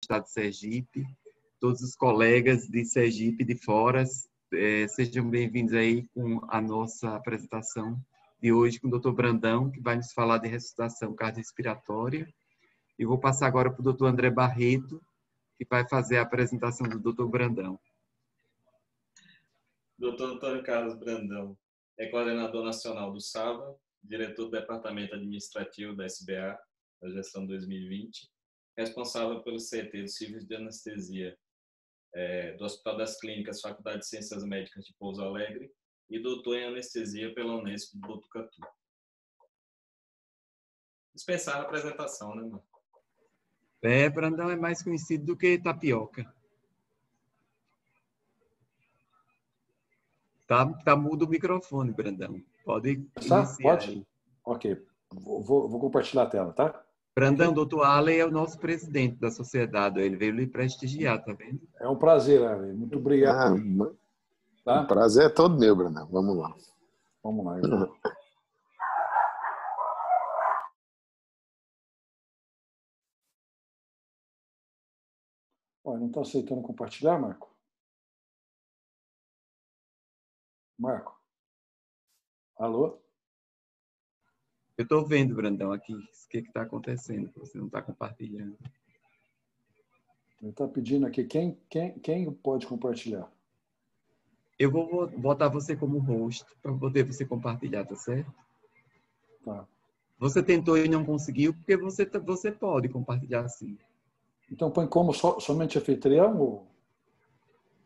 Estado de Sergipe, todos os colegas de Sergipe, de fora, sejam bem-vindos aí com a nossa apresentação de hoje com o Dr. Brandão, que vai nos falar de ressuscitação cardiorrespiratória. E vou passar agora para o Dr. André Barreto, que vai fazer a apresentação do Dr. Brandão. Dr. Antônio Carlos Brandão é coordenador nacional do SAVA, diretor do Departamento Administrativo da SBA, da gestão 2020, responsável pelo CT do Serviço de Anestesia do Hospital das Clínicas, Faculdade de Ciências Médicas de Pouso Alegre e doutor em anestesia pela Unesp de Botucatu. Dispensar a apresentação, né, mano? Brandão é mais conhecido do que tapioca. Tá mudo o microfone, Brandão. Pode iniciar. Pode? Aí. Ok. Vou compartilhar a tela, tá? Brandão, doutor Allen é o nosso presidente da sociedade. Ele veio lhe prestigiar, tá vendo? É um prazer, Allen. Muito obrigado. Tá? O prazer é todo meu, Brandão. Vamos lá. Vamos lá, então. Olha, não está aceitando compartilhar, Marco? Marco? Alô? Eu estou vendo, Brandão, aqui. O que está acontecendo? Você não está compartilhando. Ele está pedindo aqui. Quem pode compartilhar? Eu vou botar você como host para poder você compartilhar, tá certo? Tá. Você tentou e não conseguiu, porque você pode compartilhar assim. Então põe como somente anfitrião? Ou...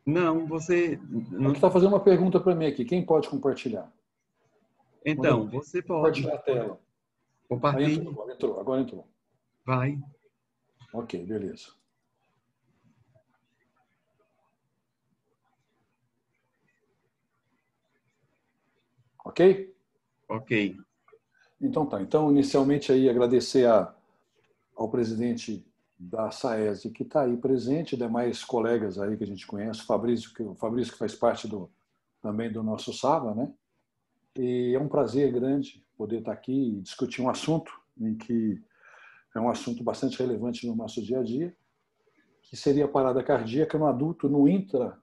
Não, você... Aqui está fazendo uma pergunta para mim aqui. Quem pode compartilhar? Então, você pode. Compartilhar a tela. Compartilhe. Agora entrou. Vai. Ok, beleza. Ok? Ok. Então tá. Então, inicialmente aí agradecer ao presidente da SAESE que está aí presente, demais colegas aí que a gente conhece, o Fabrício que faz parte também do nosso SAVA, né? E é um prazer grande poder estar aqui e discutir um assunto em que é um assunto bastante relevante no nosso dia a dia, que seria a parada cardíaca no adulto, no intra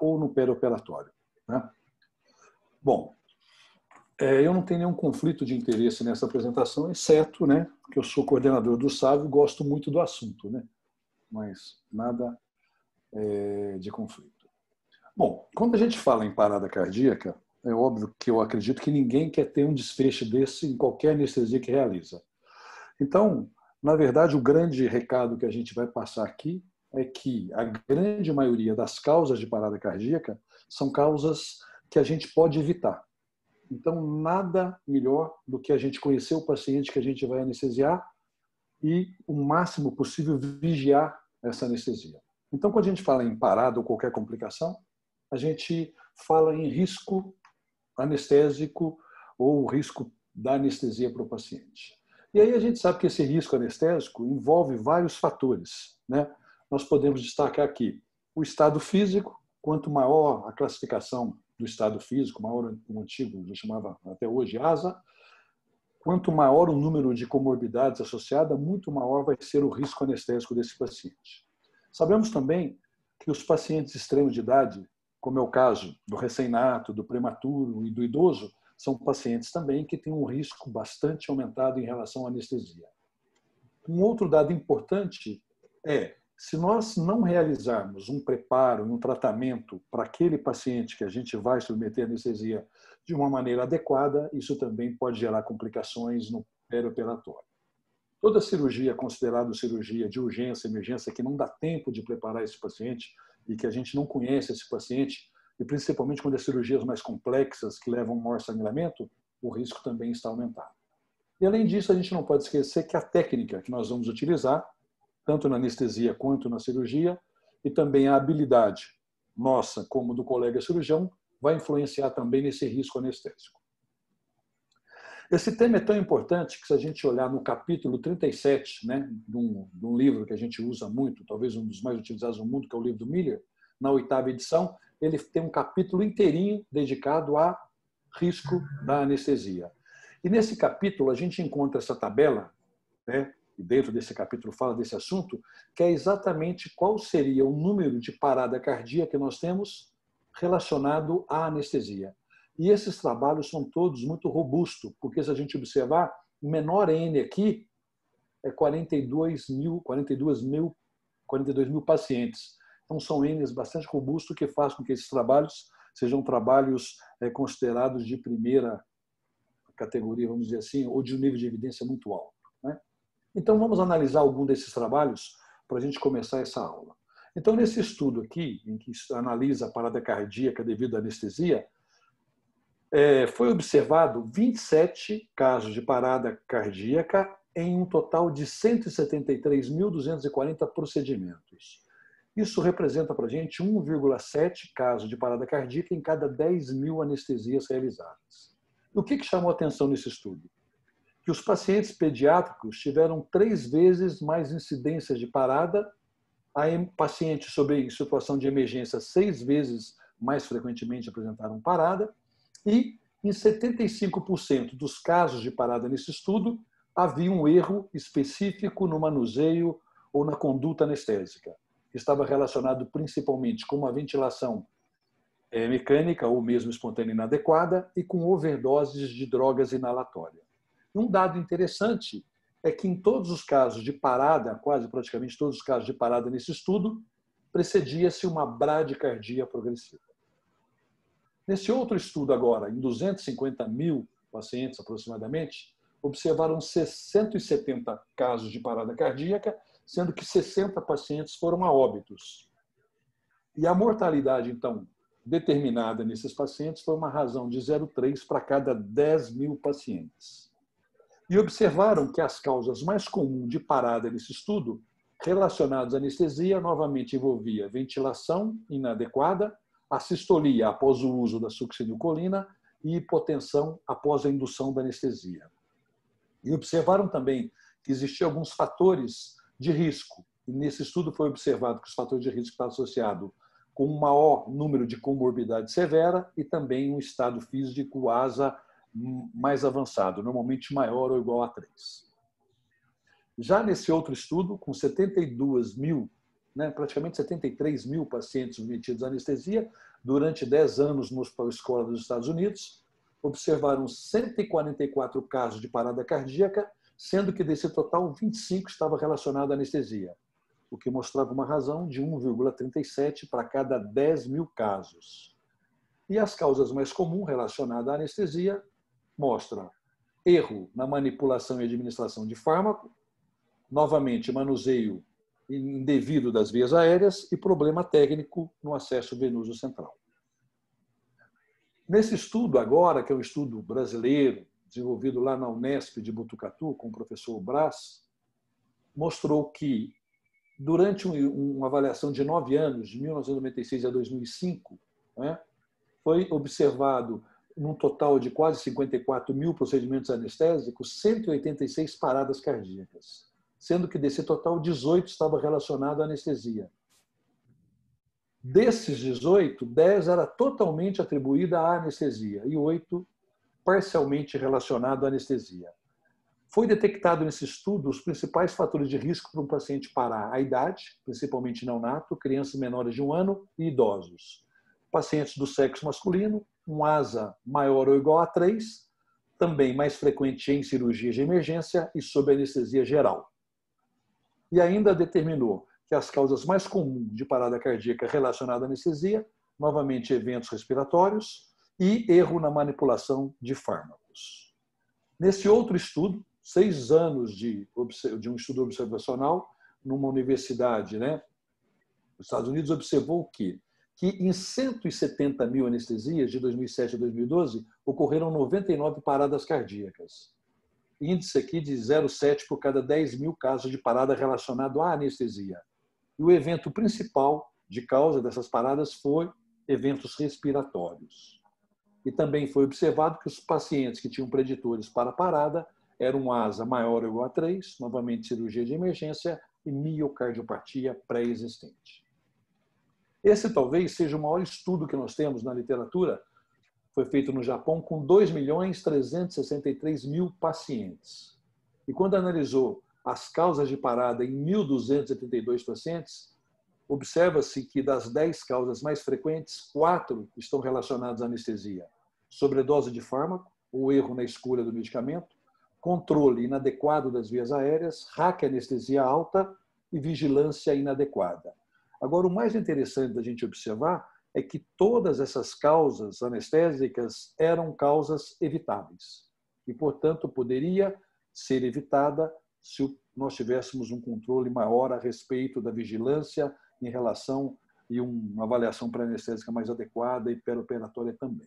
ou no perioperatório, né? Bom, eu não tenho nenhum conflito de interesse nessa apresentação, exceto, né, que eu sou coordenador do SAVA e gosto muito do assunto, né? Mas nada de conflito. Bom, quando a gente fala em parada cardíaca, é óbvio que eu acredito que ninguém quer ter um desfecho desse em qualquer anestesia que realiza. Então, na verdade, o grande recado que a gente vai passar aqui é que a grande maioria das causas de parada cardíaca são causas que a gente pode evitar. Então, nada melhor do que a gente conhecer o paciente que a gente vai anestesiar e, o máximo possível, vigiar essa anestesia. Então, quando a gente fala em parada ou qualquer complicação, a gente fala em risco anestésico ou risco da anestesia para o paciente. E aí a gente sabe que esse risco anestésico envolve vários fatores, né? Nós podemos destacar aqui o estado físico. Quanto maior a classificação do estado físico, maior o antigo, já chamava até hoje ASA, quanto maior o número de comorbidades associadas, muito maior vai ser o risco anestésico desse paciente. Sabemos também que os pacientes extremos de idade, como é o caso do recém-nato, do prematuro e do idoso, são pacientes também que têm um risco bastante aumentado em relação à anestesia. Um outro dado importante é, se nós não realizarmos um preparo, um tratamento para aquele paciente que a gente vai submeter à anestesia de uma maneira adequada, isso também pode gerar complicações no perioperatório. Toda cirurgia considerada cirurgia de urgência, emergência, que não dá tempo de preparar esse paciente e que a gente não conhece esse paciente, e principalmente quando as cirurgias mais complexas que levam a um maior sangramento, o risco também está aumentado. E além disso, a gente não pode esquecer que a técnica que nós vamos utilizar, tanto na anestesia quanto na cirurgia, e também a habilidade nossa, como do colega cirurgião, vai influenciar também nesse risco anestésico. Esse tema é tão importante que, se a gente olhar no capítulo 37, né, de um livro que a gente usa muito, talvez um dos mais utilizados no mundo, que é o livro do Miller, na 8ª edição, ele tem um capítulo inteirinho dedicado a risco da anestesia. E nesse capítulo a gente encontra essa tabela, né, e dentro desse capítulo fala desse assunto, que é exatamente qual seria o número de parada cardíaca que nós temos relacionado à anestesia. E esses trabalhos são todos muito robustos, porque se a gente observar, o menor N aqui é 42 mil pacientes. Então, são Ns bastante robustos que fazem com que esses trabalhos sejam trabalhos considerados de primeira categoria, vamos dizer assim, ou de um nível de evidência muito alto, né? Então, vamos analisar algum desses trabalhos para a gente começar essa aula. Então, nesse estudo aqui, em que analisa a parada cardíaca devido à anestesia, foi observado 27 casos de parada cardíaca em um total de 173.240 procedimentos. Isso representa para a gente 1,7 casos de parada cardíaca em cada 10 mil anestesias realizadas. O que chamou a atenção nesse estudo? Que os pacientes pediátricos tiveram 3 vezes mais incidências de parada, pacientes em situação de emergência 6 vezes mais frequentemente apresentaram parada, e em 75% dos casos de parada nesse estudo, havia um erro específico no manuseio ou na conduta anestésica, que estava relacionado principalmente com uma ventilação mecânica ou mesmo espontânea inadequada e com overdoses de drogas inalatórias. Um dado interessante é que em todos os casos de parada, quase praticamente todos os casos de parada nesse estudo, precedia-se uma bradicardia progressiva. Nesse outro estudo agora, em 250 mil pacientes aproximadamente, observaram 170 casos de parada cardíaca, sendo que 60 pacientes foram a óbitos. E a mortalidade, então, determinada nesses pacientes foi uma razão de 0,3 para cada 10 mil pacientes. E observaram que as causas mais comuns de parada nesse estudo, relacionadas à anestesia, novamente envolvia ventilação inadequada, assistolia após o uso da succinilcolina e hipotensão após a indução da anestesia. E observaram também que existiam alguns fatores de risco. E nesse estudo foi observado que os fatores de risco estão associados com um maior número de comorbidade severa e também um estado físico ASA mais avançado, normalmente maior ou igual a 3. Já nesse outro estudo, com 72 mil, praticamente 73 mil pacientes submetidos à anestesia, durante 10 anos no Hospital Escola dos Estados Unidos, observaram 144 casos de parada cardíaca, sendo que desse total, 25 estava relacionado à anestesia, o que mostrava uma razão de 1,37 para cada 10 mil casos. E as causas mais comuns relacionadas à anestesia mostram erro na manipulação e administração de fármaco, novamente manuseio indevido das vias aéreas e problema técnico no acesso venoso central. Nesse estudo agora, que é um estudo brasileiro, desenvolvido lá na Unesp de Botucatu, com o professor Brás, mostrou que, durante uma avaliação de 9 anos, de 1996 a 2005, foi observado, num total de quase 54 mil procedimentos anestésicos, 186 paradas cardíacas, sendo que desse total, 18 estava relacionado à anestesia. Desses 18, 10 era totalmente atribuída à anestesia e 8 parcialmente relacionado à anestesia. Foi detectado nesse estudo os principais fatores de risco para um paciente parar: a idade, principalmente neonato, crianças menores de 1 ano e idosos. Pacientes do sexo masculino, um ASA maior ou igual a 3, também mais frequente em cirurgia de emergência e sob anestesia geral. E ainda determinou que as causas mais comuns de parada cardíaca relacionada à anestesia, novamente eventos respiratórios e erro na manipulação de fármacos. Nesse outro estudo, 6 anos de um estudo observacional, numa universidade, nos Estados Unidos, observou que em 170 mil anestesias de 2007 a 2012, ocorreram 99 paradas cardíacas. Índice aqui de 0,7 por cada 10 mil casos de parada relacionado à anestesia. E o evento principal de causa dessas paradas foi eventos respiratórios. E também foi observado que os pacientes que tinham preditores para parada eram ASA maior ou igual a 3, novamente cirurgia de emergência e miocardiopatia pré-existente. Esse talvez seja o maior estudo que nós temos na literatura. Foi feito no Japão com 2.363.000 pacientes. E quando analisou as causas de parada em 1.282 pacientes, observa-se que das 10 causas mais frequentes, 4 estão relacionadas à anestesia. Sobredose de fármaco, ou erro na escolha do medicamento, controle inadequado das vias aéreas, raquianestesia alta e vigilância inadequada. Agora, o mais interessante da gente observar é que todas essas causas anestésicas eram causas evitáveis e, portanto, poderia ser evitada se nós tivéssemos um controle maior a respeito da vigilância em relação e uma avaliação pré-anestésica mais adequada e perioperatória também.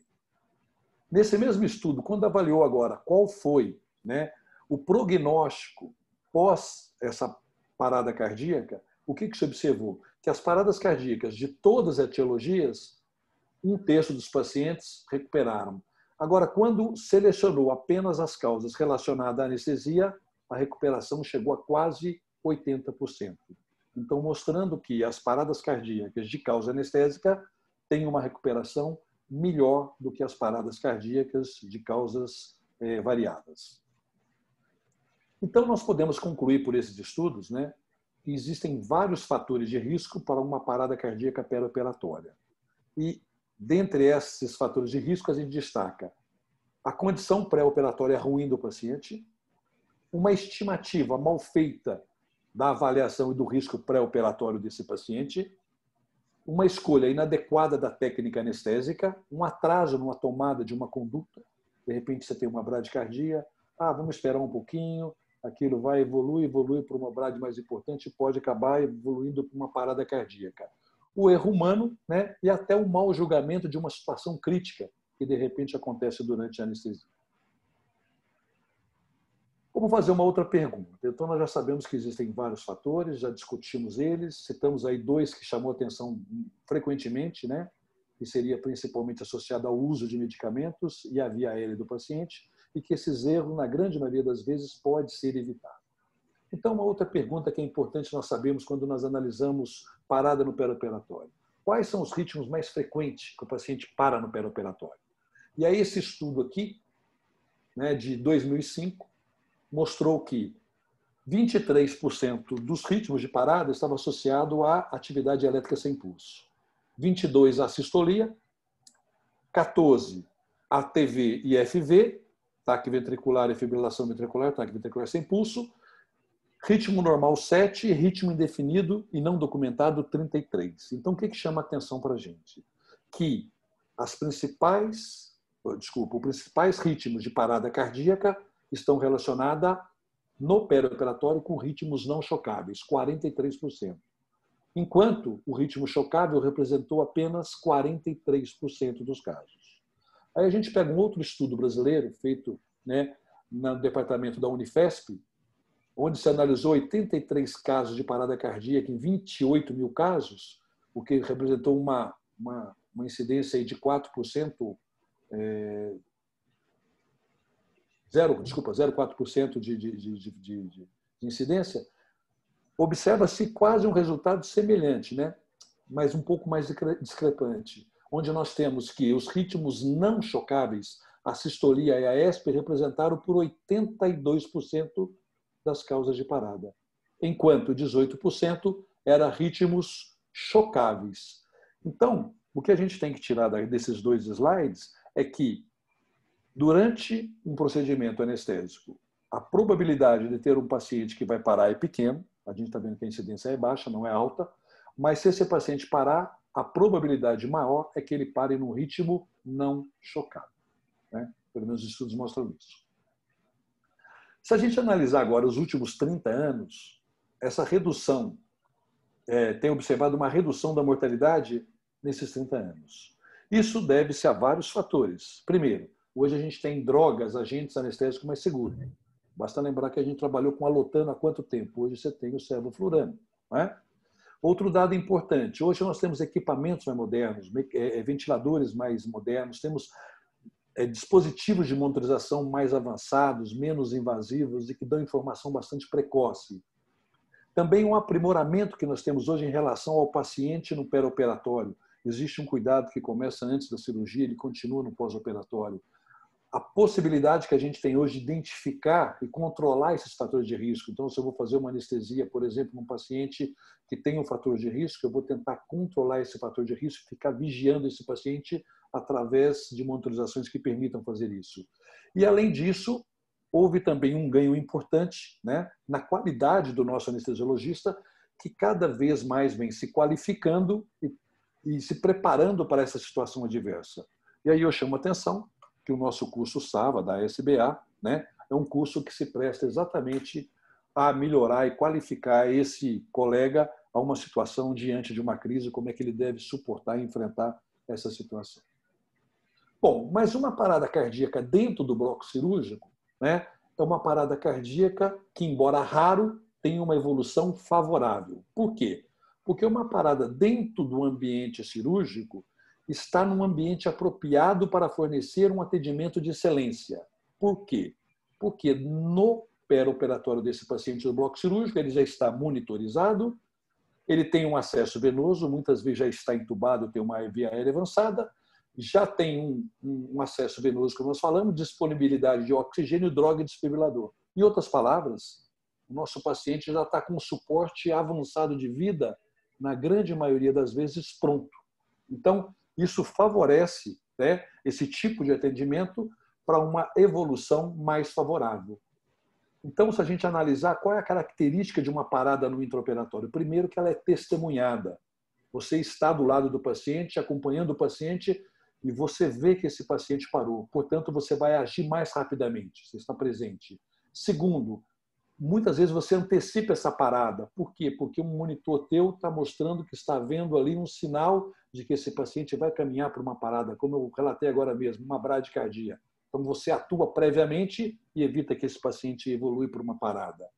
Nesse mesmo estudo, quando avaliou agora qual foi, né, o prognóstico pós essa parada cardíaca, o que se observou? Que as paradas cardíacas de todas as etiologias, 1/3 dos pacientes recuperaram. Agora, quando selecionou apenas as causas relacionadas à anestesia, a recuperação chegou a quase 80%. Então, mostrando que as paradas cardíacas de causa anestésica têm uma recuperação melhor do que as paradas cardíacas de causas variadas. Então, nós podemos concluir por esses estudos, né, que existem vários fatores de risco para uma parada cardíaca perioperatória. E, dentre esses fatores de risco, a gente destaca a condição pré-operatória ruim do paciente, uma estimativa mal feita da avaliação e do risco pré-operatório desse paciente, uma escolha inadequada da técnica anestésica, um atraso numa tomada de uma conduta, de repente você tem uma bradicardia, vamos esperar um pouquinho, aquilo vai evoluir para uma brade mais importante e pode acabar evoluindo para uma parada cardíaca. O erro humano, né, e até o mau julgamento de uma situação crítica que de repente acontece durante a anestesia. Vamos fazer uma outra pergunta. Então, nós já sabemos que existem vários fatores, já discutimos eles, citamos aí 2 que chamou atenção frequentemente, né? Que seria principalmente associado ao uso de medicamentos e à via aérea do paciente, e que esses erros, na grande maioria das vezes, pode ser evitado. Então, uma outra pergunta que é importante nós sabemos quando nós analisamos parada no perioperatório. Quais são os ritmos mais frequentes que o paciente para no perioperatório? E aí, esse estudo aqui, né, de 2005, mostrou que 23% dos ritmos de parada estava associado à atividade elétrica sem pulso, 22% à sistolia, 14% à TV e FV, taque ventricular e fibrilação ventricular, taque ventricular sem pulso, ritmo normal 7% e ritmo indefinido e não documentado 33%. Então, o que chama a atenção para a gente? Que os principais ritmos de parada cardíaca estão relacionados no perioperatório com ritmos não chocáveis, 43%. Enquanto o ritmo chocável representou apenas 43% dos casos. Aí a gente pega um outro estudo brasileiro, feito, né, no departamento da Unifesp, onde se analisou 83 casos de parada cardíaca em 28 mil casos, o que representou uma incidência aí de 4%, 0,4% de incidência, observa-se quase um resultado semelhante, né? Mas um pouco mais discrepante, onde nós temos que os ritmos não chocáveis, a sistolia e a ESP, representaram por 82% das causas de parada, enquanto 18% eram ritmos chocáveis. Então, o que a gente tem que tirar desses 2 slides é que, durante um procedimento anestésico, a probabilidade de ter um paciente que vai parar é pequena, a gente está vendo que a incidência é baixa, não é alta, mas se esse paciente parar, a probabilidade maior é que ele pare num ritmo não chocável, né? Pelo menos os estudos mostram isso. Se a gente analisar agora os últimos 30 anos, essa redução, tem observado uma redução da mortalidade nesses 30 anos. Isso deve-se a vários fatores. Primeiro, hoje a gente tem drogas, agentes anestésicos mais seguros. Basta lembrar que a gente trabalhou com alotano há quanto tempo? Hoje você tem o sevoflurano, não é? Outro dado importante, hoje nós temos equipamentos mais modernos, ventiladores mais modernos, temos dispositivos de monitorização mais avançados, menos invasivos e que dão informação bastante precoce. Também um aprimoramento que nós temos hoje em relação ao paciente no perioperatório. Existe um cuidado que começa antes da cirurgia, ele continua no pós-operatório. a possibilidade que a gente tem hoje de identificar e controlar esses fatores de risco. Então, se eu vou fazer uma anestesia, por exemplo, num paciente que tem um fator de risco, eu vou tentar controlar esse fator de risco, ficar vigiando esse paciente através de monitorizações que permitam fazer isso. E, além disso, houve também um ganho importante, né, na qualidade do nosso anestesiologista, que cada vez mais vem se qualificando e se preparando para essa situação adversa. E aí eu chamo a atenção que o nosso curso SAVA, da SBA, né, é um curso que se presta exatamente a melhorar e qualificar esse colega a uma situação diante de uma crise, como é que ele deve suportar e enfrentar essa situação. Bom, mas uma parada cardíaca dentro do bloco cirúrgico, né, é uma parada cardíaca que, embora raro, tem uma evolução favorável. Por quê? Porque uma parada dentro do ambiente cirúrgico está num ambiente apropriado para fornecer um atendimento de excelência. Por quê? Porque no pré-operatório desse paciente do bloco cirúrgico, ele já está monitorizado, ele tem um acesso venoso, muitas vezes já está entubado, tem uma via aérea avançada, já tem um acesso venoso, como nós falamos, disponibilidade de oxigênio, droga e desfibrilador. Em outras palavras, o nosso paciente já está com um suporte avançado de vida, na grande maioria das vezes, pronto. Então, isso favorece, né, esse tipo de atendimento para uma evolução mais favorável. Então, se a gente analisar qual é a característica de uma parada no intraoperatório, primeiro que ela é testemunhada. Você está do lado do paciente, acompanhando o paciente, e você vê que esse paciente parou. Portanto, você vai agir mais rapidamente, você está presente. Segundo, muitas vezes você antecipa essa parada. Por quê? Porque um monitor teu está mostrando que está vendo ali um sinal de que esse paciente vai caminhar para uma parada, como eu relatei agora mesmo, uma bradicardia. Então, você atua previamente e evita que esse paciente evolui para uma parada.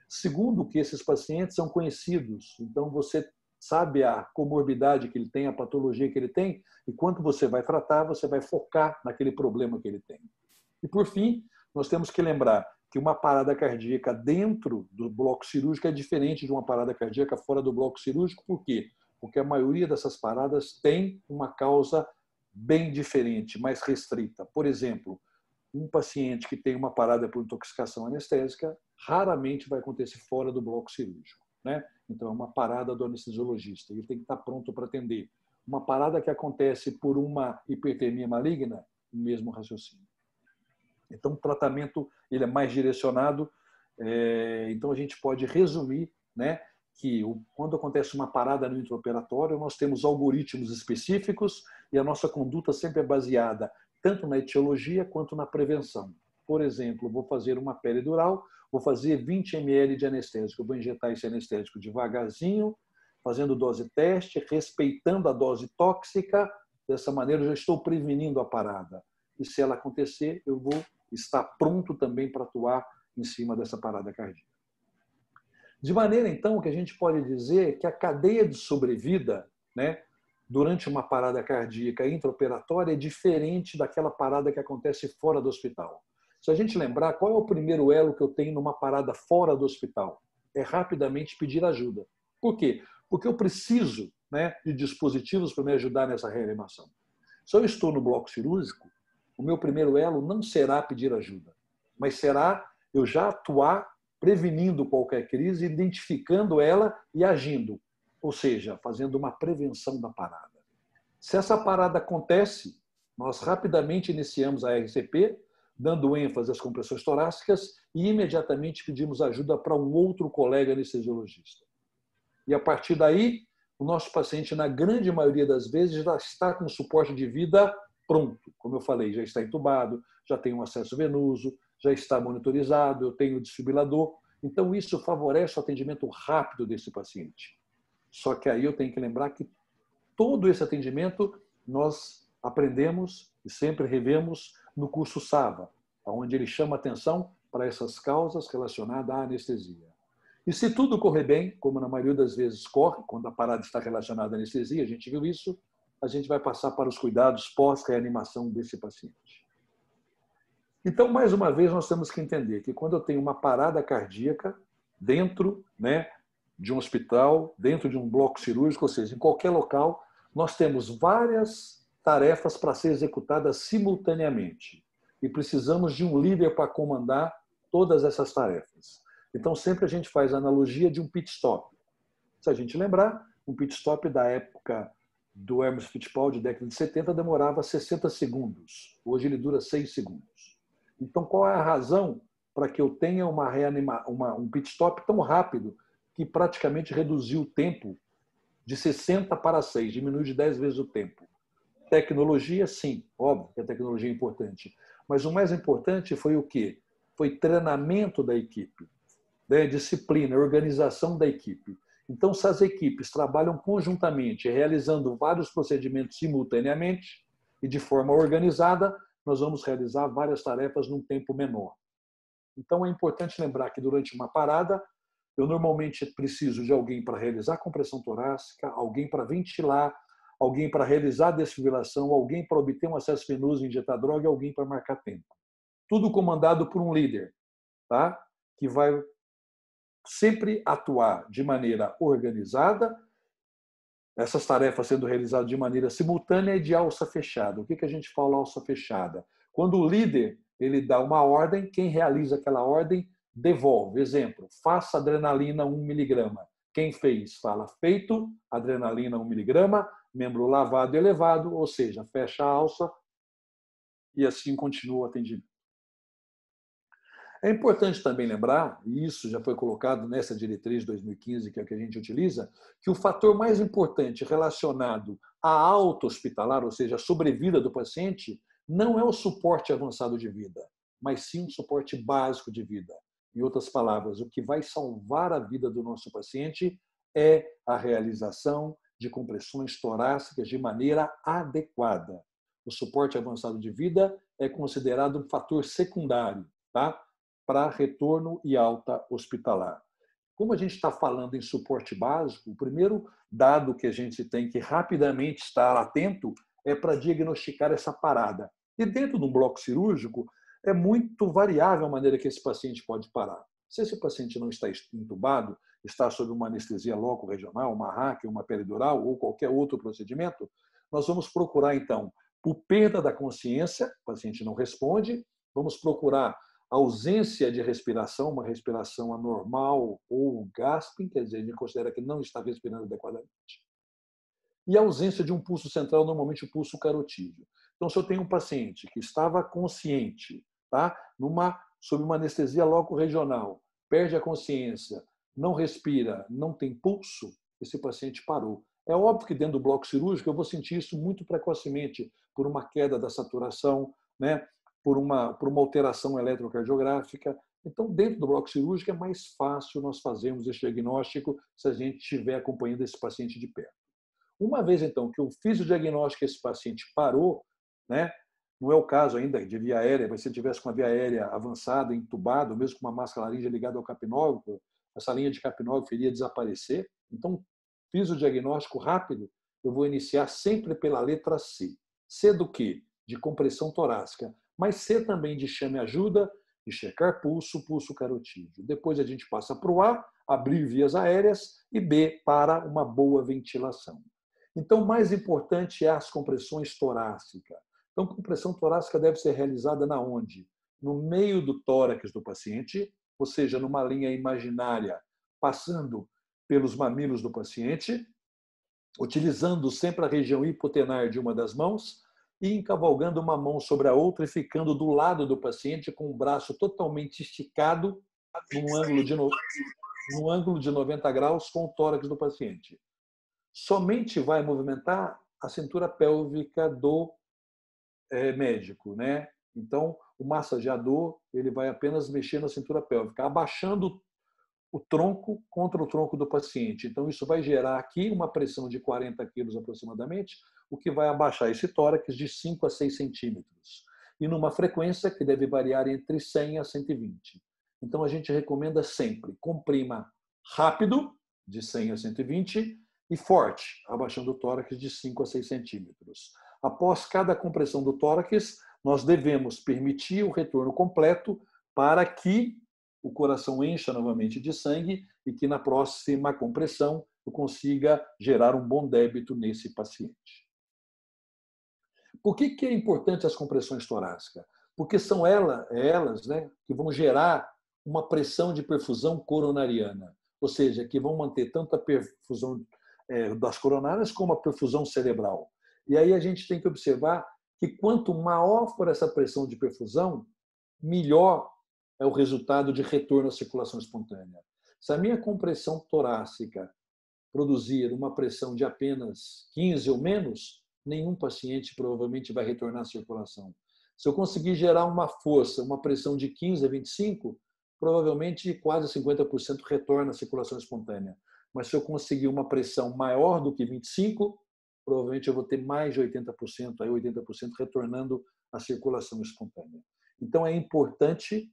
Segundo, que esses pacientes são conhecidos. Então, você sabe a comorbidade que ele tem, a patologia que ele tem, e quando você vai tratar, você vai focar naquele problema que ele tem. E, por fim, nós temos que lembrar que uma parada cardíaca dentro do bloco cirúrgico é diferente de uma parada cardíaca fora do bloco cirúrgico. Por quê? Porque a maioria dessas paradas tem uma causa bem diferente, mais restrita. Por exemplo, um paciente que tem uma parada por intoxicação anestésica raramente vai acontecer fora do bloco cirúrgico, né? Então, é uma parada do anestesiologista. Ele tem que estar pronto para atender. Uma parada que acontece por uma hipertermia maligna, o mesmo raciocínio. Então, o tratamento ele é mais direcionado. Então, a gente pode resumir, né, que quando acontece uma parada no intraoperatório, nós temos algoritmos específicos e a nossa conduta sempre é baseada tanto na etiologia quanto na prevenção. Por exemplo, vou fazer uma peridural, vou fazer 20 ml de anestésico, eu vou injetar esse anestésico devagarzinho, fazendo dose teste, respeitando a dose tóxica, dessa maneira eu já estou prevenindo a parada. E se ela acontecer, eu vou estar pronto também para atuar em cima dessa parada cardíaca. De maneira, então, que a gente pode dizer que a cadeia de sobrevida, né, durante uma parada cardíaca intraoperatória é diferente daquela parada que acontece fora do hospital. Se a gente lembrar, qual é o primeiro elo que eu tenho numa parada fora do hospital? É rapidamente pedir ajuda. Por quê? Porque eu preciso, né, de dispositivos para me ajudar nessa reanimação. Se eu estou no bloco cirúrgico, o meu primeiro elo não será pedir ajuda, mas será eu já atuar prevenindo qualquer crise, identificando ela e agindo. Ou seja, fazendo uma prevenção da parada. Se essa parada acontece, nós rapidamente iniciamos a RCP, dando ênfase às compressões torácicas e imediatamente pedimos ajuda para um outro colega anestesiologista. E a partir daí, o nosso paciente, na grande maioria das vezes, já está com suporte de vida pronto. Como eu falei, já está entubado, já tem um acesso venoso, já está monitorizado, eu tenho o desfibrilador. Então, isso favorece o atendimento rápido desse paciente. Só que aí eu tenho que lembrar que todo esse atendimento nós aprendemos e sempre revemos no curso SAVA, onde ele chama atenção para essas causas relacionadas à anestesia. E se tudo correr bem, como na maioria das vezes corre, quando a parada está relacionada à anestesia, a gente viu isso, a gente vai passar para os cuidados pós-reanimação desse paciente. Então, mais uma vez, nós temos que entender que quando eu tenho uma parada cardíaca dentro, né, de um hospital, dentro de um bloco cirúrgico, ou seja, em qualquer local, nós temos várias tarefas para ser executadas simultaneamente. e precisamos de um líder para comandar todas essas tarefas. Então, sempre a gente faz a analogia de um pit stop. Se a gente lembrar, um pit stop da época do Hermes Fittipaldi, década de 70, demorava 60 segundos. Hoje ele dura 6 segundos. Então, qual é a razão para que eu tenha um pit stop tão rápido que praticamente reduziu o tempo de 60 para 6, diminuiu de 10 vezes o tempo? Tecnologia, sim, óbvio que a tecnologia é importante. Mas o mais importante foi o quê? Foi treinamento da equipe, né? Disciplina, organização da equipe. Então, se as equipes trabalham conjuntamente, realizando vários procedimentos simultaneamente e de forma organizada, nós vamos realizar várias tarefas num tempo menor. Então, é importante lembrar que durante uma parada, eu normalmente preciso de alguém para realizar compressão torácica, alguém para ventilar, alguém para realizar a desfibrilação, alguém para obter um acesso venoso e injetar droga e alguém para marcar tempo. Tudo comandado por um líder, tá? Que vai sempre atuar de maneira organizada, essas tarefas sendo realizadas de maneira simultânea e de alça fechada. O que a gente fala alça fechada? Quando o líder ele dá uma ordem, quem realiza aquela ordem devolve. Exemplo, faça adrenalina 1 miligrama. Quem fez fala feito, adrenalina 1 miligrama, membro lavado e elevado, ou seja, fecha a alça e assim continua o atendimento. É importante também lembrar, e isso já foi colocado nessa diretriz de 2015, que é o que a gente utiliza, que o fator mais importante relacionado à alta hospitalar, ou seja, a sobrevida do paciente, não é o suporte avançado de vida, mas sim um suporte básico de vida. Em outras palavras, o que vai salvar a vida do nosso paciente é a realização de compressões torácicas de maneira adequada. O suporte avançado de vida é considerado um fator secundário, tá? Para retorno e alta hospitalar. Como a gente está falando em suporte básico, o primeiro dado que a gente tem que rapidamente estar atento é para diagnosticar essa parada. E dentro de um bloco cirúrgico, é muito variável a maneira que esse paciente pode parar. Se esse paciente não está entubado, está sob uma anestesia loco-regional, uma RAC, uma peridural ou qualquer outro procedimento, nós vamos procurar, então, por perda da consciência, o paciente não responde, vamos procurar ausência de respiração, uma respiração anormal ou gasping, quer dizer, a gente considera que não está respirando adequadamente. E a ausência de um pulso central, normalmente o pulso carotídeo. Então, se eu tenho um paciente que estava consciente, tá? Sob uma anestesia loco-regional, perde a consciência, não respira, não tem pulso, esse paciente parou. É óbvio que dentro do bloco cirúrgico eu vou sentir isso muito precocemente, por uma queda da saturação, né? Por uma alteração eletrocardiográfica. Então, dentro do bloco cirúrgico, é mais fácil nós fazermos esse diagnóstico se a gente estiver acompanhando esse paciente de perto. Uma vez, então, que eu fiz o diagnóstico, esse paciente parou, né? Não é o caso ainda de via aérea, mas se ele tivesse com uma via aérea avançada, entubado, mesmo com uma máscara laríngea ligada ao capnógrafo, essa linha de capnógrafo iria desaparecer. Então, fiz o diagnóstico rápido, eu vou iniciar sempre pela letra C. C do quê? De compressão torácica. Mas C também de chame-ajuda, de checar pulso, pulso carotídeo. Depois a gente passa para o A, abrir vias aéreas, e B, para uma boa ventilação. Então, o mais importante é as compressões torácicas. Então, a compressão torácica deve ser realizada na onde? No meio do tórax do paciente, ou seja, numa linha imaginária, passando pelos mamilos do paciente, utilizando sempre a região hipotenar de uma das mãos, e encavalgando uma mão sobre a outra e ficando do lado do paciente com o braço totalmente esticado num ângulo de 90 graus com o tórax do paciente. Somente vai movimentar a cintura pélvica do médico, né? Então, o massageador ele vai apenas mexer na cintura pélvica, abaixando o tronco contra o tronco do paciente. Então, isso vai gerar aqui uma pressão de 40 quilos aproximadamente, o que vai abaixar esse tórax de 5 a 6 centímetros. E numa frequência que deve variar entre 100 a 120. Então, a gente recomenda sempre comprima rápido, de 100 a 120, e forte, abaixando o tórax de 5 a 6 centímetros. Após cada compressão do tórax, nós devemos permitir o retorno completo para que o coração encha novamente de sangue e que na próxima compressão eu consiga gerar um bom débito nesse paciente. Por que é importante as compressões torácicas? porque são elas, né, que vão gerar uma pressão de perfusão coronariana, ou seja, que vão manter tanto a perfusão das coronárias como a perfusão cerebral. E aí a gente tem que observar que quanto maior for essa pressão de perfusão, melhor é o resultado de retorno à circulação espontânea. Se a minha compressão torácica produzir uma pressão de apenas 15 ou menos, nenhum paciente provavelmente vai retornar à circulação. Se eu conseguir gerar uma força, uma pressão de 15 a 25, provavelmente quase 50% retorna à circulação espontânea. Mas se eu conseguir uma pressão maior do que 25, provavelmente eu vou ter mais de 80%, aí 80% retornando à circulação espontânea. Então é importante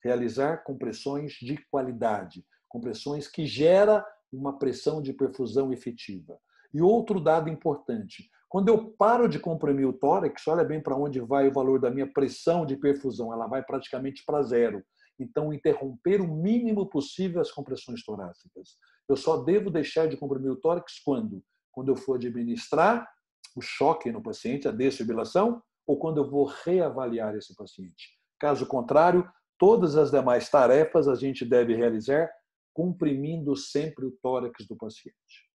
realizar compressões de qualidade, compressões que geram uma pressão de perfusão efetiva. E outro dado importante, quando eu paro de comprimir o tórax, olha bem para onde vai o valor da minha pressão de perfusão, ela vai praticamente para zero. Então, interromper o mínimo possível as compressões torácicas. Eu só devo deixar de comprimir o tórax quando? Quando eu for administrar o choque no paciente, a desfibrilação, ou quando eu vou reavaliar esse paciente. Caso contrário, todas as demais tarefas a gente deve realizar comprimindo sempre o tórax do paciente.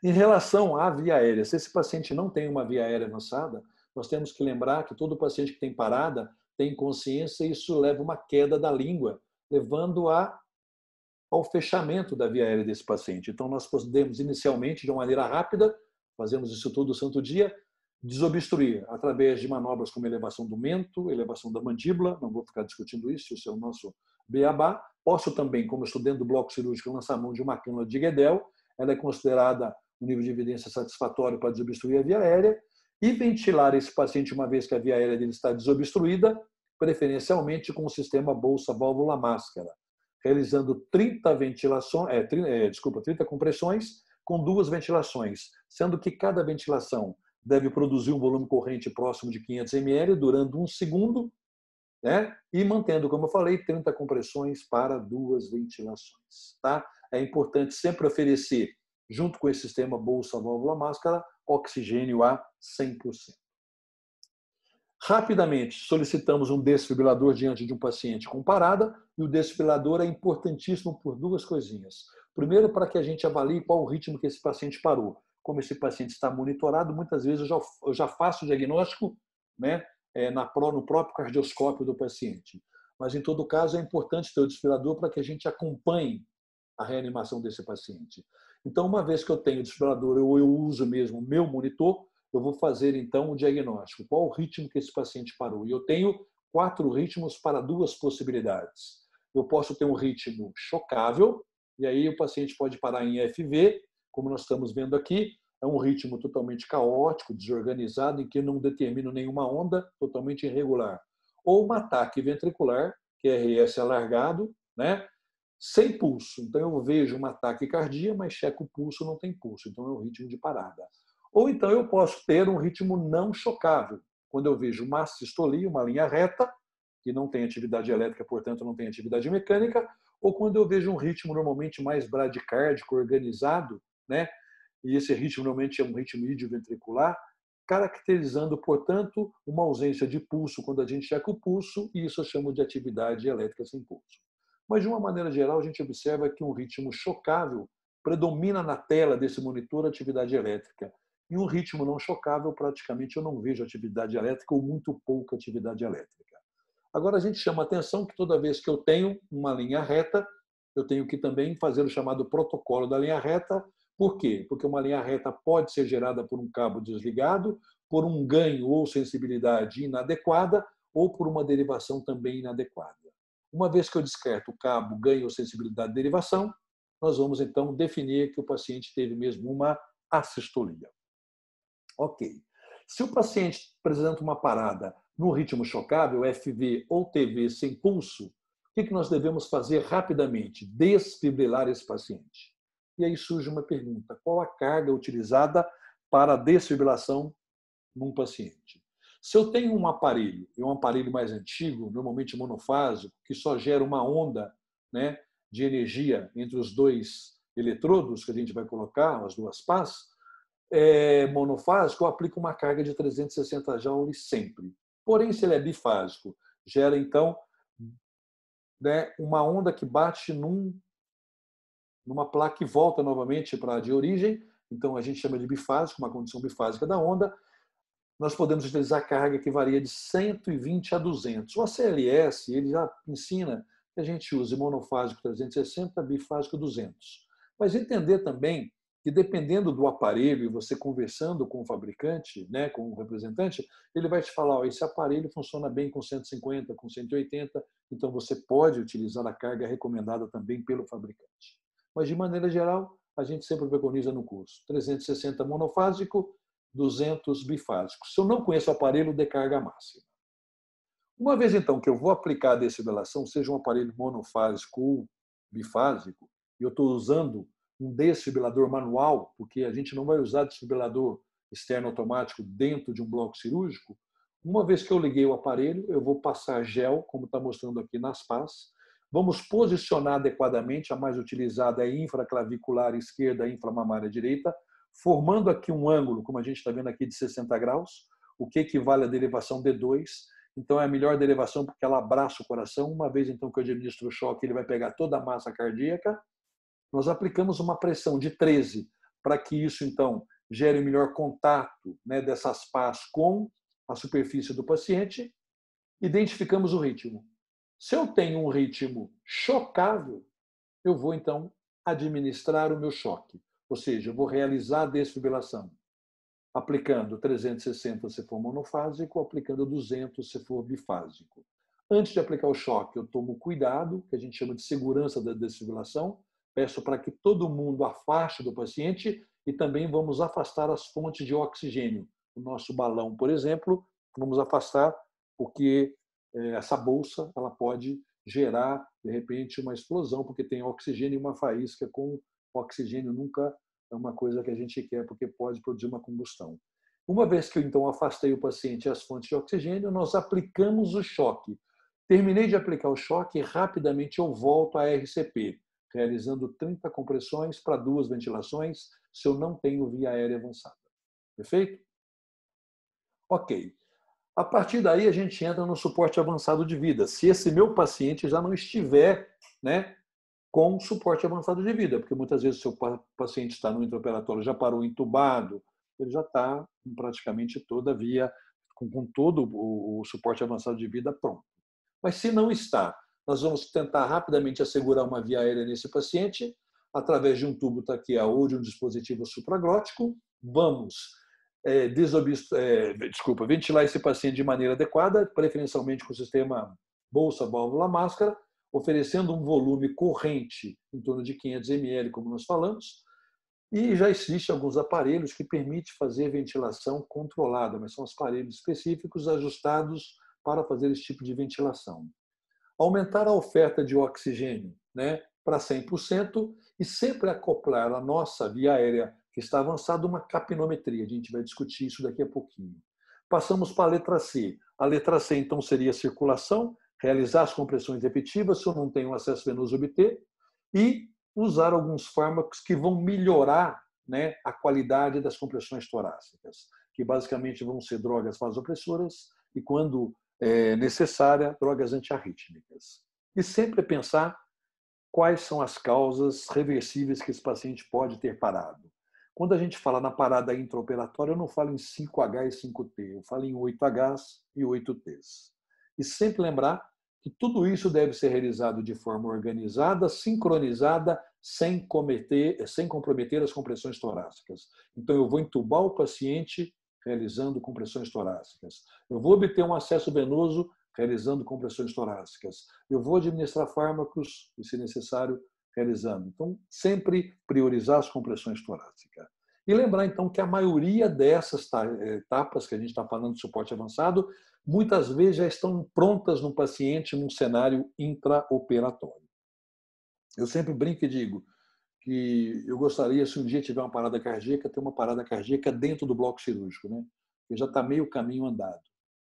Em relação à via aérea, se esse paciente não tem uma via aérea avançada, nós temos que lembrar que todo paciente que tem parada tem consciência e isso leva uma queda da língua, levando ao fechamento da via aérea desse paciente. Então, nós podemos, inicialmente, de uma maneira rápida, fazemos isso todo santo dia, desobstruir através de manobras como elevação do mento, elevação da mandíbula, não vou ficar discutindo isso é o nosso beabá. Posso também, como estudante do bloco cirúrgico, lançar a mão de uma cânula de Guedel, ela é considerada um nível de evidência satisfatório para desobstruir a via aérea, e ventilar esse paciente uma vez que a via aérea dele está desobstruída, preferencialmente com o sistema bolsa-válvula-máscara, realizando 30 compressões com 2 ventilações, sendo que cada ventilação deve produzir um volume corrente próximo de 500 ml durante 1 segundo, né? E mantendo, como eu falei, 30 compressões para 2 ventilações. Tá? É importante sempre oferecer, junto com esse sistema bolsa-válvula-máscara, oxigênio a 100%. Rapidamente, solicitamos um desfibrilador diante de um paciente com parada, e o desfibrilador é importantíssimo por 2 coisinhas. Primeiro, para que a gente avalie qual o ritmo que esse paciente parou. Como esse paciente está monitorado, muitas vezes eu já faço o diagnóstico, né, no próprio cardioscópio do paciente. Mas, em todo caso, é importante ter o desfibrilador para que a gente acompanhe a reanimação desse paciente. Então, uma vez que eu tenho o desfibrilador, eu uso mesmo o meu monitor, eu vou fazer, então, o diagnóstico. Qual o ritmo que esse paciente parou? E eu tenho 4 ritmos para 2 possibilidades. Eu posso ter um ritmo chocável, e aí o paciente pode parar em FV, como nós estamos vendo aqui, é um ritmo totalmente caótico, desorganizado, em que não determino nenhuma onda, totalmente irregular. Ou um ataque ventricular, QRS alargado, né? Sem pulso. Então, eu vejo um ataque cardíaco, mas checo o pulso, não tem pulso. Então, é um ritmo de parada. Ou então, eu posso ter um ritmo não chocável, quando eu vejo uma assistolia, uma linha reta, que não tem atividade elétrica, portanto, não tem atividade mecânica, ou quando eu vejo um ritmo normalmente mais bradicárdico, organizado, né? E esse ritmo normalmente é um ritmo idioventricular, caracterizando, portanto, uma ausência de pulso quando a gente checa o pulso, e isso eu chamo de atividade elétrica sem pulso. Mas, de uma maneira geral, a gente observa que um ritmo chocável predomina na tela desse monitor a atividade elétrica. E um ritmo não chocável, praticamente eu não vejo atividade elétrica ou muito pouca atividade elétrica. Agora, a gente chama a atenção que toda vez que eu tenho uma linha reta, eu tenho que também fazer o chamado protocolo da linha reta. Por quê? Porque uma linha reta pode ser gerada por um cabo desligado, por um ganho ou sensibilidade inadequada, ou por uma derivação também inadequada. Uma vez que eu descarto o cabo, ganho ou sensibilidade de derivação, nós vamos, então, definir que o paciente teve mesmo uma assistolia. Ok. Se o paciente apresenta uma parada no ritmo chocável, FV ou TV sem pulso, o que nós devemos fazer rapidamente? Desfibrilar esse paciente. E aí surge uma pergunta: qual a carga utilizada para a desfibrilação num paciente? Se eu tenho um aparelho, e um aparelho mais antigo, normalmente monofásico, que só gera uma onda, né, de energia entre os 2 eletrodos que a gente vai colocar, as 2 pás, monofásico, eu aplico uma carga de 360 joules sempre. Porém, se ele é bifásico, gera, então, né, uma onda que bate numa placa e volta novamente para a de origem. Então, a gente chama de bifásico, uma condição bifásica da onda. Nós podemos utilizar carga que varia de 120 a 200. O ACLS, ele já ensina que a gente use monofásico 360, bifásico 200. Mas entender também que, dependendo do aparelho, você conversando com o fabricante, né, com o representante, ele vai te falar, esse aparelho funciona bem com 150, com 180, então você pode utilizar a carga recomendada também pelo fabricante. Mas, de maneira geral, a gente sempre preconiza no curso 360 monofásico, 200 bifásicos. Se eu não conheço o aparelho, dê carga máxima. Uma vez, então, que eu vou aplicar a desfibrilação, seja um aparelho monofásico ou bifásico, e eu estou usando um desfibrilador manual, porque a gente não vai usar desfibrilador externo automático dentro de um bloco cirúrgico, uma vez que eu liguei o aparelho, eu vou passar gel, como está mostrando aqui nas pás. Vamos posicionar adequadamente, a mais utilizada é a infraclavicular esquerda, a inframamária direita, formando aqui um ângulo, como a gente está vendo aqui, de 60 graus, o que equivale à derivação D2. Então, é a melhor derivação porque ela abraça o coração. Uma vez então que eu administro o choque, ele vai pegar toda a massa cardíaca. Nós aplicamos uma pressão de 13 para que isso, então, gere o melhor contato, né, dessas pás com a superfície do paciente. Identificamos o ritmo. Se eu tenho um ritmo chocável, eu vou, então, administrar o meu choque. Ou seja, eu vou realizar a desfibrilação, aplicando 360 se for monofásico, aplicando 200 se for bifásico. Antes de aplicar o choque, eu tomo cuidado, que a gente chama de segurança da desfibrilação. Peço para que todo mundo afaste do paciente e também vamos afastar as fontes de oxigênio. O nosso balão, por exemplo, vamos afastar porque essa bolsa ela pode gerar, de repente, uma explosão, porque tem oxigênio e uma faísca com oxigênio nunca é uma coisa que a gente quer, porque pode produzir uma combustão. Uma vez que eu, então, afastei o paciente e as fontes de oxigênio, nós aplicamos o choque. Terminei de aplicar o choque e rapidamente eu volto à RCP, realizando 30 compressões para 2 ventilações, se eu não tenho via aérea avançada. Perfeito? Ok. A partir daí, a gente entra no suporte avançado de vida. Se esse meu paciente já não estiver, né, com suporte avançado de vida, porque muitas vezes o seu paciente está no intraoperatório, já parou entubado, ele já está com praticamente toda a via, com todo o suporte avançado de vida pronto. Mas se não está, nós vamos tentar rapidamente assegurar uma via aérea nesse paciente, através de um tubo traqueal ou de um dispositivo supraglótico. Vamos ventilar esse paciente de maneira adequada, preferencialmente com o sistema bolsa, válvula, máscara, oferecendo um volume corrente em torno de 500 ml, como nós falamos, e já existem alguns aparelhos que permitem fazer ventilação controlada, mas são aparelhos específicos ajustados para fazer esse tipo de ventilação. Aumentar a oferta de oxigênio, né, para 100% e sempre acoplar a nossa via aérea que está avançada uma capnometria. A gente vai discutir isso daqui a pouquinho. Passamos para a letra C. A letra C, então, seria a circulação, realizar as compressões efetivas, se eu não tenho acesso venoso obter, e usar alguns fármacos que vão melhorar, né, a qualidade das compressões torácicas, que basicamente vão ser drogas vasopressoras e, quando necessária, drogas antiarrítmicas. E sempre pensar quais são as causas reversíveis que esse paciente pode ter parado. Quando a gente fala na parada intraoperatória, eu não falo em 5H e 5T, eu falo em 8Hs e 8Ts. E sempre lembrar que tudo isso deve ser realizado de forma organizada, sincronizada, sem comprometer as compressões torácicas. Então, eu vou entubar o paciente realizando compressões torácicas. Eu vou obter um acesso venoso realizando compressões torácicas. Eu vou administrar fármacos, e, se necessário, realizando. Então, sempre priorizar as compressões torácicas. E lembrar, então, que a maioria dessas etapas que a gente está falando de suporte avançado, muitas vezes já estão prontas no paciente num cenário intraoperatório. Eu sempre brinco e digo que eu gostaria, se um dia tiver uma parada cardíaca, ter uma parada cardíaca dentro do bloco cirúrgico, né? Porque já está meio caminho andado.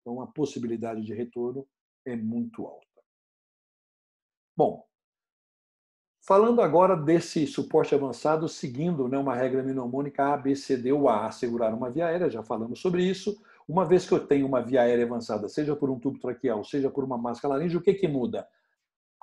Então, a possibilidade de retorno é muito alta. Bom, falando agora desse suporte avançado, seguindo, né, uma regra mnemônica A, B, C, D ou A, assegurar uma via aérea, já falamos sobre isso. Uma vez que eu tenho uma via aérea avançada, seja por um tubo traqueal, seja por uma máscara laríngea, o que muda?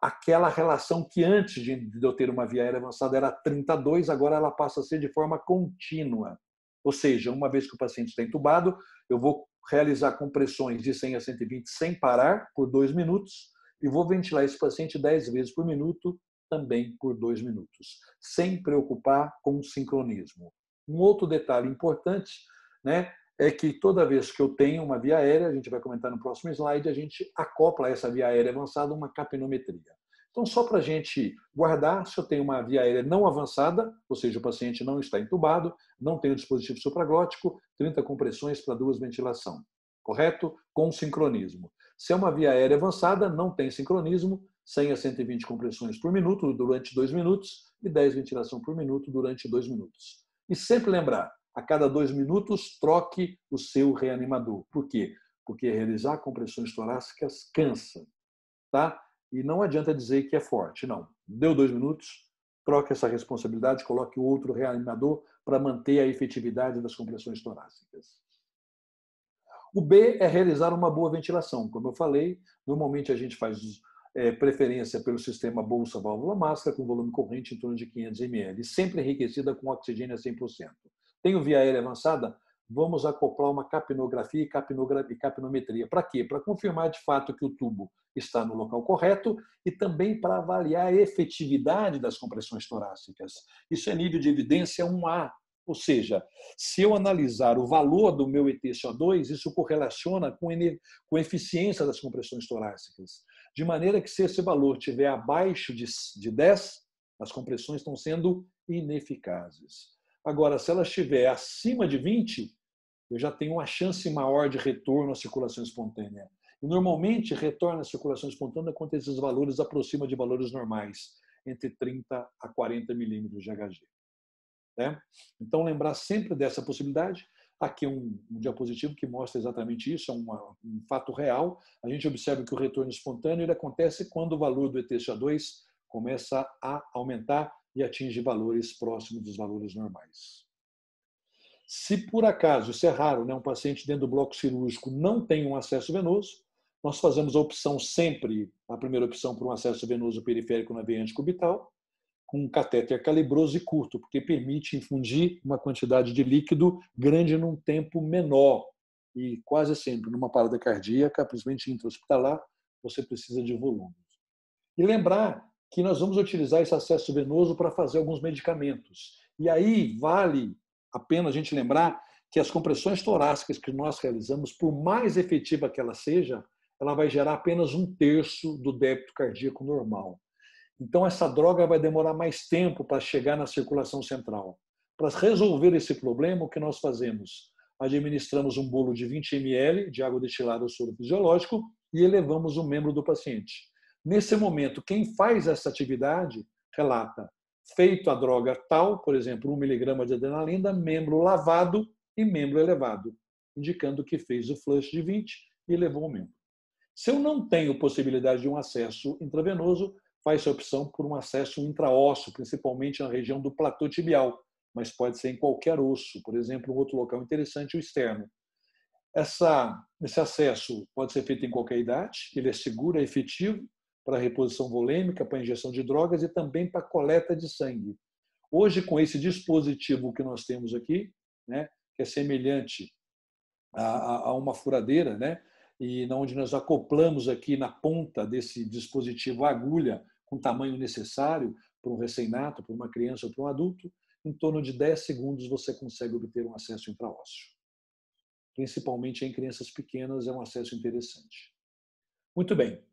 Aquela relação que antes de eu ter uma via aérea avançada era 30-2, agora ela passa a ser de forma contínua. Ou seja, uma vez que o paciente está entubado, eu vou realizar compressões de 100 a 120 sem parar por 2 minutos e vou ventilar esse paciente 10 vezes por minuto, também por 2 minutos, sem preocupar com o sincronismo. Um outro detalhe importante, né, é que toda vez que eu tenho uma via aérea, a gente vai comentar no próximo slide, a gente acopla a essa via aérea avançada uma capnometria. Então, só para a gente guardar, se eu tenho uma via aérea não avançada, ou seja, o paciente não está entubado, não tem o dispositivo supraglótico, 30 compressões para 2 ventilação. Correto? Com sincronismo. Se é uma via aérea avançada, não tem sincronismo, 100 a 120 compressões por minuto durante 2 minutos e 10 ventilação por minuto durante 2 minutos. E sempre lembrar, a cada 2 minutos, troque o seu reanimador. Por quê? Porque realizar compressões torácicas cansa, tá? E não adianta dizer que é forte, não. Deu 2 minutos, troque essa responsabilidade, coloque outro reanimador para manter a efetividade das compressões torácicas. O B é realizar uma boa ventilação. Como eu falei, normalmente a gente faz preferência pelo sistema bolsa-válvula-máscara, com volume corrente em torno de 500 ml, sempre enriquecida com oxigênio a 100%. Tenho via aérea avançada? Vamos acoplar uma capnografia e capnometria. Para quê? Para confirmar de fato que o tubo está no local correto e também para avaliar a efetividade das compressões torácicas. Isso é nível de evidência 1A. Ou seja, se eu analisar o valor do meu ETCO2, isso correlaciona com a eficiência das compressões torácicas. De maneira que se esse valor estiver abaixo de 10, as compressões estão sendo ineficazes. Agora, se ela estiver acima de 20, eu já tenho uma chance maior de retorno à circulação espontânea. E normalmente retorno à circulação espontânea quando esses valores aproximam de valores normais, entre 30 a 40 milímetros de Hg. Então, lembrar sempre dessa possibilidade. Aqui é um diapositivo que mostra exatamente isso, é um fato real. A gente observa que o retorno espontâneo ele acontece quando o valor do ETCO2 começa a aumentar e atinge valores próximos dos valores normais. Se por acaso, isso é raro, né, um paciente dentro do bloco cirúrgico não tem um acesso venoso, nós fazemos a opção sempre, a primeira opção por um acesso venoso periférico na veia antecubital, com um catéter calibroso e curto, porque permite infundir uma quantidade de líquido grande num tempo menor. E quase sempre, numa parada cardíaca, principalmente intra-hospitalar, você precisa de volumes. E lembrar que nós vamos utilizar esse acesso venoso para fazer alguns medicamentos. E aí vale a pena a gente lembrar que as compressões torácicas que nós realizamos, por mais efetiva que ela seja, ela vai gerar apenas 1/3 do débito cardíaco normal. Então, essa droga vai demorar mais tempo para chegar na circulação central. Para resolver esse problema, o que nós fazemos? Administramos um bolo de 20 ml de água destilada ou soro fisiológico e elevamos o membro do paciente. Nesse momento, quem faz essa atividade relata feito a droga tal, por exemplo, 1 mg de adrenalina, membro lavado e membro elevado, indicando que fez o flush de 20 e elevou o membro. Se eu não tenho possibilidade de um acesso intravenoso, faz a opção por um acesso intraósseo, principalmente na região do platô tibial, mas pode ser em qualquer osso. Por exemplo, um outro local interessante, o externo. Esse acesso pode ser feito em qualquer idade, ele é seguro, é efetivo para reposição volêmica, para injeção de drogas e também para coleta de sangue. Hoje, com esse dispositivo que nós temos aqui, né, que é semelhante a uma furadeira, né, e onde nós acoplamos aqui na ponta desse dispositivo a agulha com o tamanho necessário para um recém-nato, para uma criança ou para um adulto, em torno de 10 segundos você consegue obter um acesso intraósseo. Principalmente em crianças pequenas é um acesso interessante. Muito bem.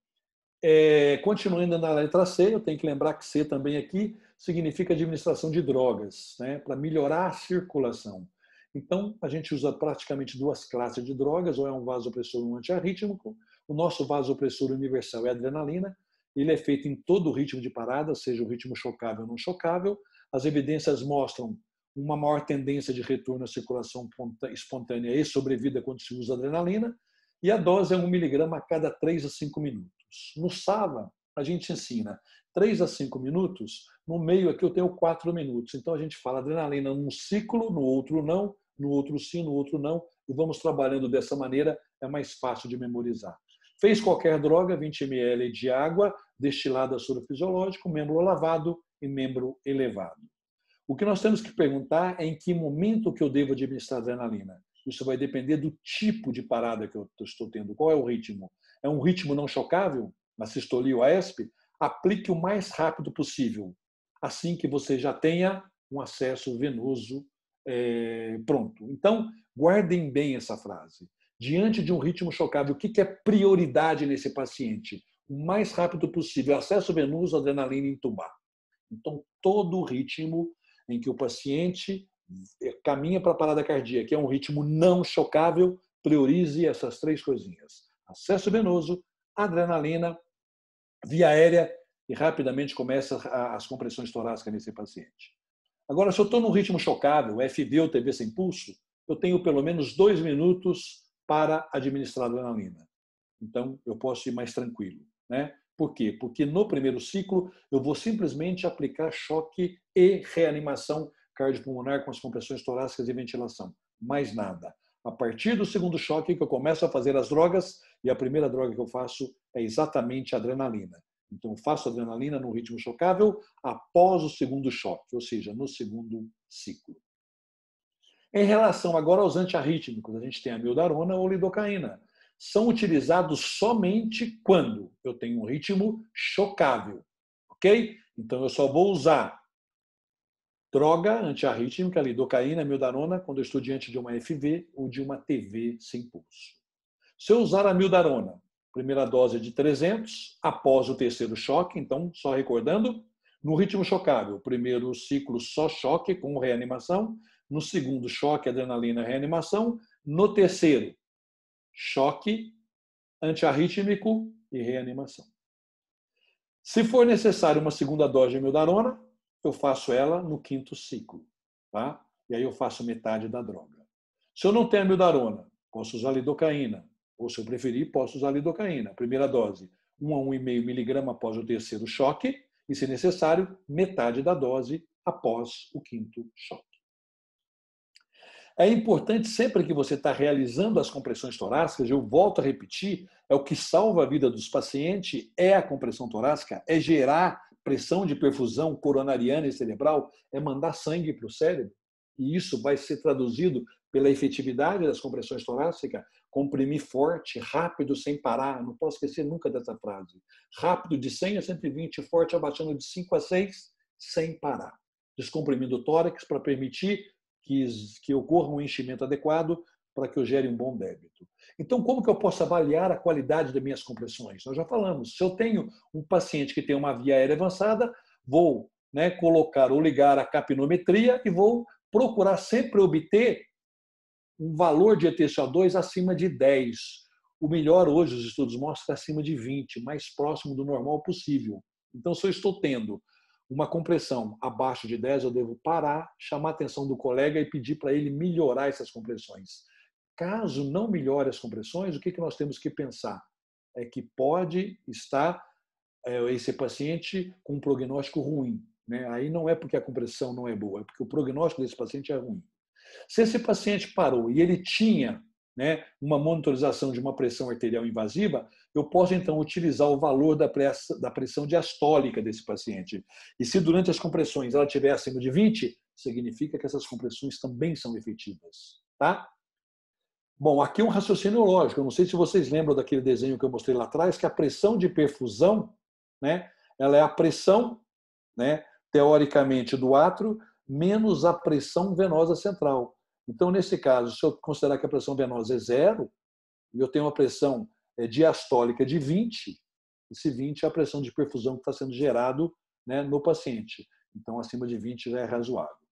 Continuando na letra C, eu tenho que lembrar que C também aqui significa administração de drogas, né, para melhorar a circulação. Então, a gente usa praticamente 2 classes de drogas, ou é um vasopressor ou um antiarrítmico. O nosso vasopressor universal é a adrenalina. Ele é feito em todo o ritmo de parada, seja o ritmo chocável ou não chocável. As evidências mostram uma maior tendência de retorno à circulação espontânea e sobrevida quando se usa adrenalina. E a dose é 1 mg a cada 3 a 5 minutos. No SAVA, a gente ensina 3 a 5 minutos. No meio aqui eu tenho 4 minutos. Então, a gente fala adrenalina num ciclo, no outro não, no outro sim, no outro não, e vamos trabalhando dessa maneira, é mais fácil de memorizar. Fez qualquer droga, 20 ml de água destilada a soro fisiológico, membro lavado e membro elevado. O que nós temos que perguntar é em que momento que eu devo administrar adrenalina. Isso vai depender do tipo de parada que eu estou tendo. Qual é o ritmo? É um ritmo não chocável? Na sistolia ou AESP? Aplique o mais rápido possível, assim que você já tenha um acesso venoso pronto. Então, guardem bem essa frase. Diante de um ritmo chocável, o que é prioridade nesse paciente? O mais rápido possível, acesso venoso, adrenalina intubar. Então, todo o ritmo em que o paciente caminha para a parada cardíaca, que é um ritmo não chocável, priorize essas 3 coisinhas. Acesso venoso, adrenalina, via aérea, e rapidamente começa as compressões torácicas nesse paciente. Agora, se eu estou num ritmo chocável, FV ou TV sem pulso, eu tenho pelo menos 2 minutos para administrar adrenalina. Então, eu posso ir mais tranquilo, né? Por quê? Porque no primeiro ciclo eu vou simplesmente aplicar choque e reanimação cardiopulmonar com as compressões torácicas e ventilação. Mais nada. A partir do segundo choque que eu começo a fazer as drogas, e a primeira droga que eu faço é exatamente a adrenalina. Então, eu faço adrenalina no ritmo chocável após o segundo choque, ou seja, no segundo ciclo. Em relação agora aos antiarrítmicos, a gente tem a mildarona ou lidocaína. São utilizados somente quando eu tenho um ritmo chocável, ok? Então, eu só vou usar droga antiarrítmica, lidocaína, mildarona, quando eu estou diante de uma FV ou de uma TV sem pulso. Se eu usar a mildarona, primeira dose de 300, após o terceiro choque, então, só recordando, no ritmo chocável, primeiro ciclo só choque com reanimação, no segundo choque, adrenalina, reanimação, no terceiro, choque, antiarrítmico e reanimação. Se for necessário uma segunda dose de mildarona, eu faço ela no quinto ciclo, tá? E aí eu faço metade da droga. Se eu não tenho a mildarona, posso usar a lidocaína, ou se eu preferir, posso usar a lidocaína. Primeira dose, 1 a 1,5 miligrama após o terceiro choque, e, se necessário, metade da dose após o quinto choque. É importante, sempre que você está realizando as compressões torácicas, eu volto a repetir, é o que salva a vida dos pacientes, é a compressão torácica, é gerar pressão de perfusão coronariana e cerebral, é mandar sangue para o cérebro. E isso vai ser traduzido pela efetividade das compressões torácicas, comprimir forte, rápido, sem parar. Não posso esquecer nunca dessa frase. Rápido de 100 a 120, forte abaixando de 5 a 6, sem parar. Descomprimindo o tórax para permitir que ocorra um enchimento adequado para que eu gere um bom débito. Então, como que eu posso avaliar a qualidade das minhas compressões? Nós já falamos, se eu tenho um paciente que tem uma via aérea avançada, vou colocar ou ligar a capnometria e vou procurar sempre obter um valor de ETCO2 acima de 10. O melhor hoje, os estudos mostram, acima de 20, mais próximo do normal possível. Então, se eu estou tendo uma compressão abaixo de 10, eu devo parar, chamar a atenção do colega e pedir para ele melhorar essas compressões. Caso não melhore as compressões, o que nós temos que pensar? É que pode estar esse paciente com um prognóstico ruim. Aí não é porque a compressão não é boa, é porque o prognóstico desse paciente é ruim. Se esse paciente parou e ele tinha uma monitorização de uma pressão arterial invasiva, eu posso, então, utilizar o valor da pressão diastólica desse paciente. E se durante as compressões ela estiver acima de 20, significa que essas compressões também são efetivas. Tá? Bom, aqui um raciocínio lógico. Eu não sei se vocês lembram daquele desenho que eu mostrei lá atrás, que a pressão de perfusão, ela é a pressão, teoricamente, do átrio, menos a pressão venosa central. Então, nesse caso, se eu considerar que a pressão venosa é 0, e eu tenho uma pressão diastólica de 20, esse 20 é a pressão de perfusão que está sendo gerado no paciente. Então, acima de 20 já é razoável.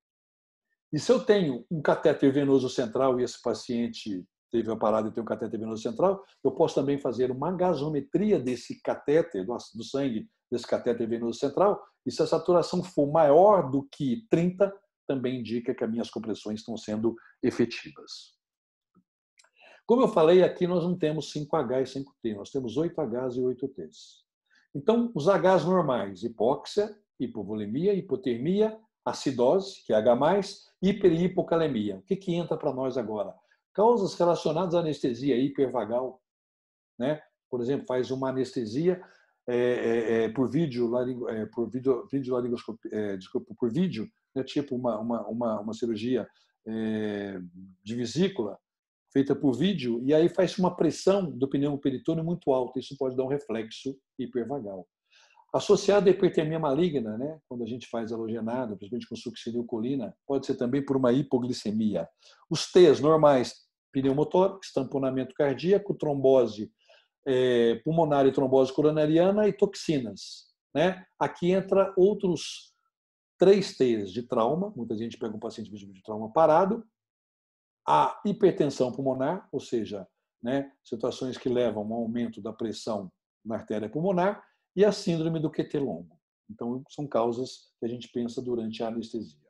E se eu tenho um catéter venoso central e esse paciente teve a parada e tem um catéter venoso central, eu posso também fazer uma gasometria desse catéter, do sangue desse catéter venoso central, e se a saturação for maior do que 30, também indica que as minhas compressões estão sendo efetivas. Como eu falei, aqui nós não temos 5H e 5T, nós temos 8Hs e 8Ts. Então, os Hs normais, hipóxia, hipovolemia, hipotermia, acidose, que é H+, hiper e hipocalemia. O que entra para nós agora? Causas relacionadas à anestesia hipervagal, né? Por exemplo, faz uma anestesia por vídeo, por vídeo, né? Tipo uma cirurgia de vesícula feita por vídeo, e aí faz uma pressão do pneu peritônio muito alta. Isso pode dar um reflexo hipervagal. Associado à hipertermia maligna, né? Quando a gente faz halogenado, principalmente com succinilcolina, pode ser também por uma hipoglicemia. Os T's normais, pneumotórax, tamponamento cardíaco, trombose pulmonar e trombose coronariana e toxinas, né? Aqui entra outros 3 T's de trauma. Muita gente pega um paciente vítima de trauma parado. A hipertensão pulmonar, ou seja, né, situações que levam a um aumento da pressão na artéria pulmonar, e a síndrome do QT longo. Então, são causas que a gente pensa durante a anestesia.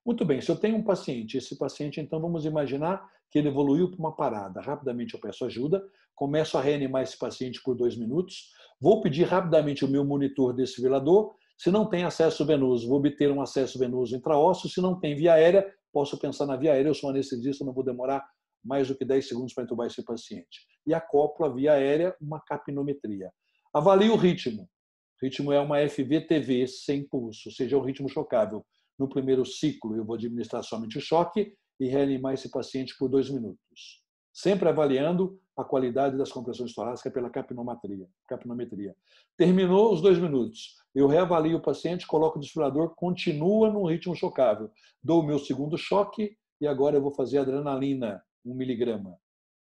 Muito bem, se eu tenho um paciente, esse paciente, então, vamos imaginar que ele evoluiu para uma parada. Rapidamente eu peço ajuda, começo a reanimar esse paciente por 2 minutos, vou pedir rapidamente o meu monitor desfibrilador. Se não tem acesso venoso, vou obter um acesso venoso intraósseo. Se não tem via aérea, posso pensar na via aérea. Eu sou anestesista, não vou demorar mais do que 10 segundos para entubar esse paciente. E acoplo a via aérea, uma capnometria. Avalio o ritmo. O ritmo é uma FVTV sem pulso, ou seja, é um ritmo chocável. No primeiro ciclo, eu vou administrar somente o choque e reanimar esse paciente por 2 minutos. Sempre avaliando a qualidade das compressões torácicas pela capnometria. Terminou os 2 minutos. Eu reavalio o paciente, coloco o desfibrilador, continua no ritmo chocável. Dou o meu segundo choque e agora eu vou fazer adrenalina, 1 miligrama,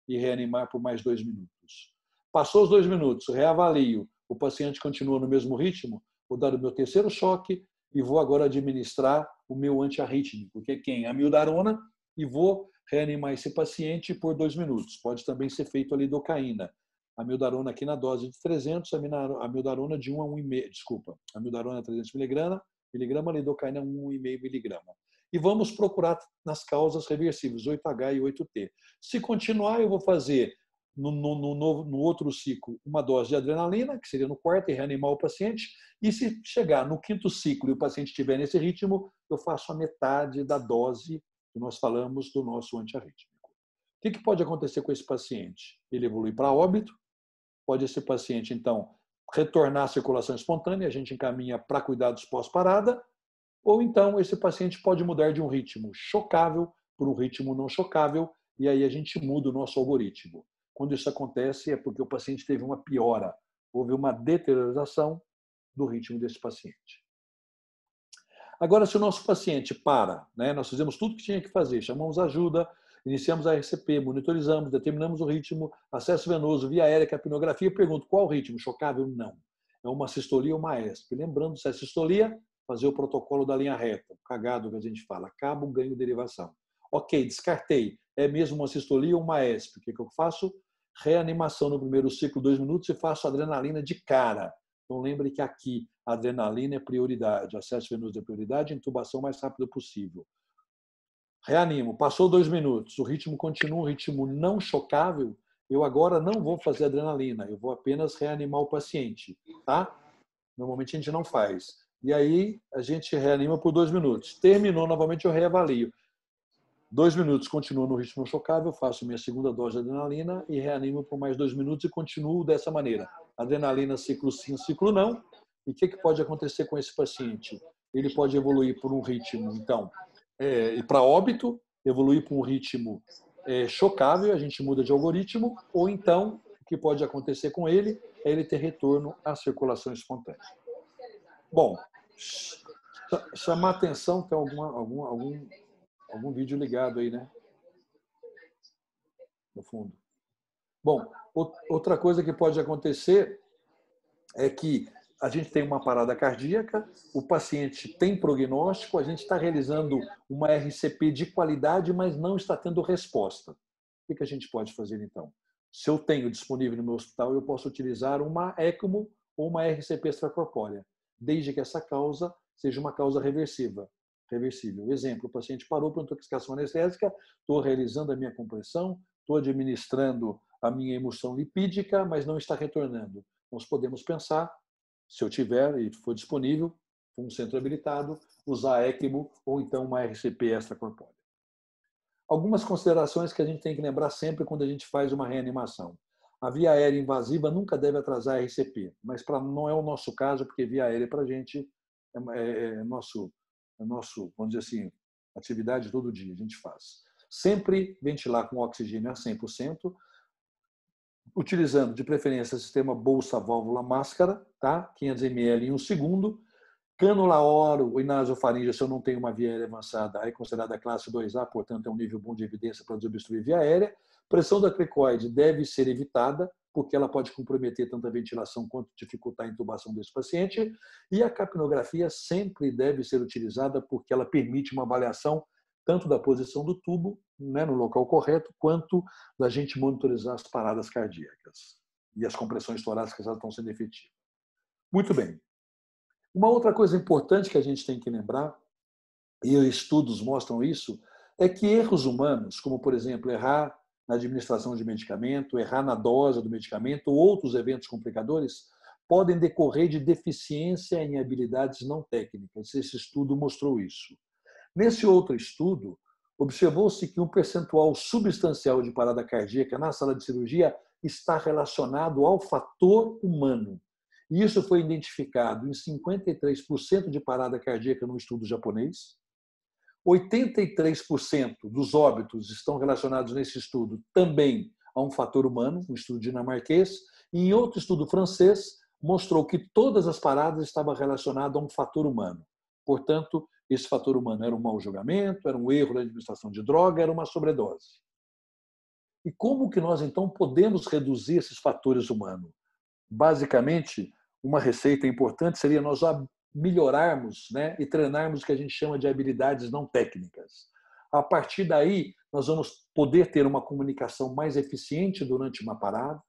e reanimar por mais 2 minutos. Passou os 2 minutos, reavalio, o paciente continua no mesmo ritmo, vou dar o meu terceiro choque e vou agora administrar o meu antiarrítmico, que é amiodarona, e vou reanimar esse paciente por 2 minutos. Pode também ser feito a lidocaína. Amiodarona aqui na dose de 300, amiodarona de 1 a 1,5, desculpa, amiodarona 300 mg, lidocaína 1,5 mg. E vamos procurar nas causas reversíveis, 8H e 8T. Se continuar, eu vou fazer no outro ciclo uma dose de adrenalina, que seria no quarto, e reanimar o paciente. E se chegar no 5º ciclo e o paciente estiver nesse ritmo, eu faço a metade da dose que nós falamos do nosso antiarrítmico. O que pode acontecer com esse paciente? Ele evolui para óbito, pode esse paciente, então, retornar à circulação espontânea, a gente encaminha para cuidados pós-parada, ou então esse paciente pode mudar de um ritmo chocável para um ritmo não chocável, e aí a gente muda o nosso algoritmo. Quando isso acontece é porque o paciente teve uma piora, houve uma deterioração do ritmo desse paciente. Agora, se o nosso paciente para, né, nós fizemos tudo que tinha que fazer, chamamos ajuda, iniciamos a RCP, monitorizamos, determinamos o ritmo, acesso venoso, via aérea, capnografia, pergunto, qual o ritmo? Chocável? Não. É uma sistolia ou uma ESP. Lembrando, se é sistolia, fazer o protocolo da linha reta, cagado que a gente fala, cabo, ganho, derivação. Ok, descartei. É mesmo uma sistolia ou uma ESP. O que eu faço? Reanimação no primeiro ciclo, 2 minutos, e faço adrenalina de cara. Então, lembre que aqui a adrenalina é prioridade, acesso venoso é prioridade, intubação o mais rápido possível. Reanimo, passou 2 minutos, o ritmo continua um ritmo não chocável, eu agora não vou fazer adrenalina, eu vou apenas reanimar o paciente, tá? Normalmente a gente não faz. E aí a gente reanima por 2 minutos. Terminou, novamente eu reavalio. 2 minutos, continuo no ritmo chocável, faço minha segunda dose de adrenalina e reanimo por mais 2 minutos e continuo dessa maneira. Adrenalina, ciclo sim, ciclo não. E o que pode acontecer com esse paciente? Ele pode evoluir por um ritmo, então, ir para óbito, evoluir para um ritmo chocável, a gente muda de algoritmo, ou então, o que pode acontecer com ele é ele ter retorno à circulação espontânea. Bom, chamar atenção, tem algum vídeo ligado aí, né? No fundo. Bom, outra coisa que pode acontecer é que a gente tem uma parada cardíaca, o paciente tem prognóstico, a gente está realizando uma RCP de qualidade, mas não está tendo resposta. O que a gente pode fazer, então? Se eu tenho disponível no meu hospital, eu posso utilizar uma ECMO ou uma RCP extracorpórea, desde que essa causa seja uma causa reversível. Exemplo, o paciente parou por intoxicação anestésica, estou realizando a minha compressão, estou administrando a minha emulsão lipídica, mas não está retornando. Nós podemos pensar, se eu tiver e for disponível, um centro habilitado, usar ECMO ou então uma RCP extracorpórea. Algumas considerações que a gente tem que lembrar sempre quando a gente faz uma reanimação. A via aérea invasiva nunca deve atrasar a RCP, mas não é o nosso caso, porque via aérea para a gente é nosso, vamos dizer assim, atividade todo dia, a gente faz. Sempre ventilar com oxigênio a 100%, utilizando de preferência o sistema bolsa-válvula-máscara, tá? 500 ml em 1 segundo. Cânula oro ou nasofaringe, se eu não tenho uma via aérea avançada, é considerada classe 2A, portanto é um nível bom de evidência para desobstruir via aérea. Pressão da cricoide deve ser evitada, porque ela pode comprometer tanto a ventilação quanto dificultar a intubação desse paciente. E a capnografia sempre deve ser utilizada, porque ela permite uma avaliação tanto da posição do tubo, né, no local correto, quanto da gente monitorizar as paradas cardíacas. E as compressões torácicas elas estão sendo efetivas. Muito bem. Uma outra coisa importante que a gente tem que lembrar, e estudos mostram isso, é que erros humanos, como, por exemplo, errar na administração de medicamento, errar na dose do medicamento ou outros eventos complicadores, podem decorrer de deficiência em habilidades não técnicas. Esse estudo mostrou isso. Nesse outro estudo, observou-se que um percentual substancial de parada cardíaca na sala de cirurgia está relacionado ao fator humano. E isso foi identificado em 53% de parada cardíaca no estudo japonês. 83% dos óbitos estão relacionados nesse estudo também a um fator humano, um estudo dinamarquês. E em outro estudo francês, mostrou que todas as paradas estavam relacionadas a um fator humano. Portanto, esse fator humano era um mau julgamento, era um erro na administração de droga, era uma sobredose. E como que nós, então, podemos reduzir esses fatores humanos? Basicamente, uma receita importante seria nós melhorarmos, né, e treinarmos o que a gente chama de habilidades não técnicas. A partir daí, nós vamos poder ter uma comunicação mais eficiente durante uma parada,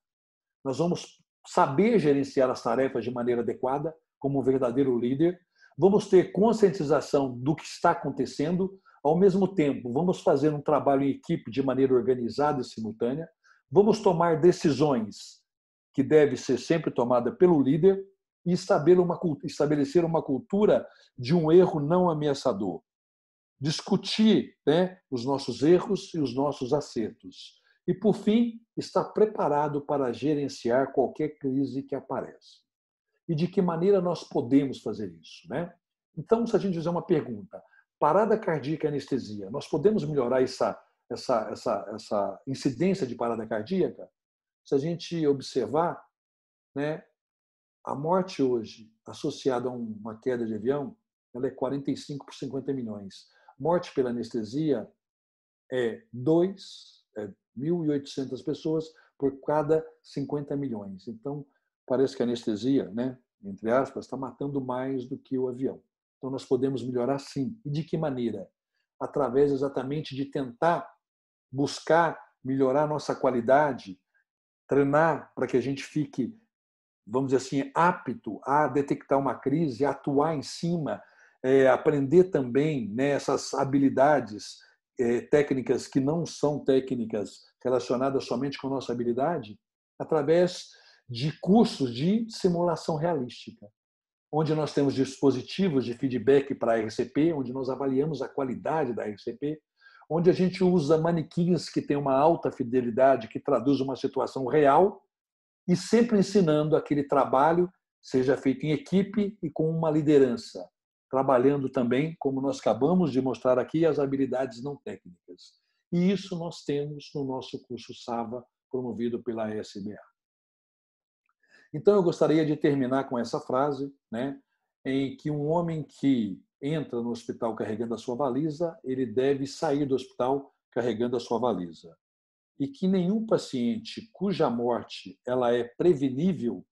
nós vamos saber gerenciar as tarefas de maneira adequada, como um verdadeiro líder, vamos ter conscientização do que está acontecendo, ao mesmo tempo, vamos fazer um trabalho em equipe de maneira organizada e simultânea, vamos tomar decisões que deve ser sempre tomada pelo líder e estabelecer uma cultura de um erro não ameaçador. Discutir, né, os nossos erros e os nossos acertos. E, por fim, estar preparado para gerenciar qualquer crise que aparece. E de que maneira nós podemos fazer isso, né? Então, se a gente fizer uma pergunta, parada cardíaca e anestesia, nós podemos melhorar essa incidência de parada cardíaca? Se a gente observar, né, a morte hoje, associada a uma queda de avião, ela é 45 por 50 milhões. Morte pela anestesia é 1.800 pessoas por cada 50 milhões. Então, parece que a anestesia, né, entre aspas, está matando mais do que o avião. Então, nós podemos melhorar sim. E de que maneira? Através exatamente de tentar buscar melhorar a nossa qualidade, treinar para que a gente fique, vamos dizer assim, apto a detectar uma crise, atuar em cima, aprender também, né, essas habilidades técnicas que não são técnicas relacionadas somente com a nossa habilidade, através de cursos de simulação realística, onde nós temos dispositivos de feedback para a RCP, onde nós avaliamos a qualidade da RCP, onde a gente usa manequins que têm uma alta fidelidade, que traduz uma situação real, e sempre ensinando aquele trabalho seja feito em equipe e com uma liderança, trabalhando também, como nós acabamos de mostrar aqui, as habilidades não técnicas. E isso nós temos no nosso curso SAVA, promovido pela SBA. Então, eu gostaria de terminar com essa frase, né, em que um homem que entra no hospital carregando a sua valisa, ele deve sair do hospital carregando a sua valisa. E que nenhum paciente cuja morte ela é prevenível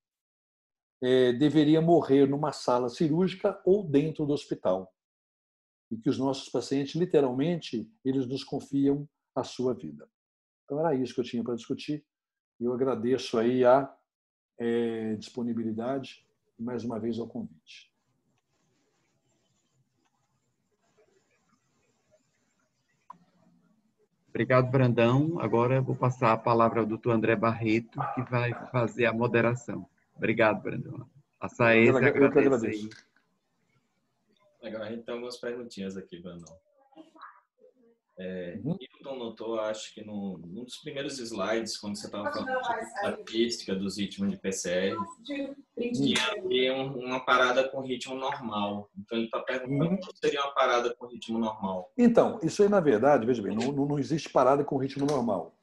deveria morrer numa sala cirúrgica ou dentro do hospital. E que os nossos pacientes, literalmente, eles nos confiam a sua vida. Então, era isso que eu tinha para discutir. E eu agradeço aí a disponibilidade e, mais uma vez, ao convite. Obrigado, Brandão. Agora eu vou passar a palavra ao doutor André Barreto, que vai fazer a moderação. Obrigado, Brandão. A Saez agradece aí. Legal, a gente tem algumas perguntinhas aqui, Brandão. Hilton notou, acho que num dos primeiros slides, quando você estava falando de estatística dos ritmos de PCR, tinha ali uma parada com ritmo normal. Então, ele está perguntando o que seria uma parada com ritmo normal. Então, isso aí, na verdade, veja bem, não existe parada com ritmo normal.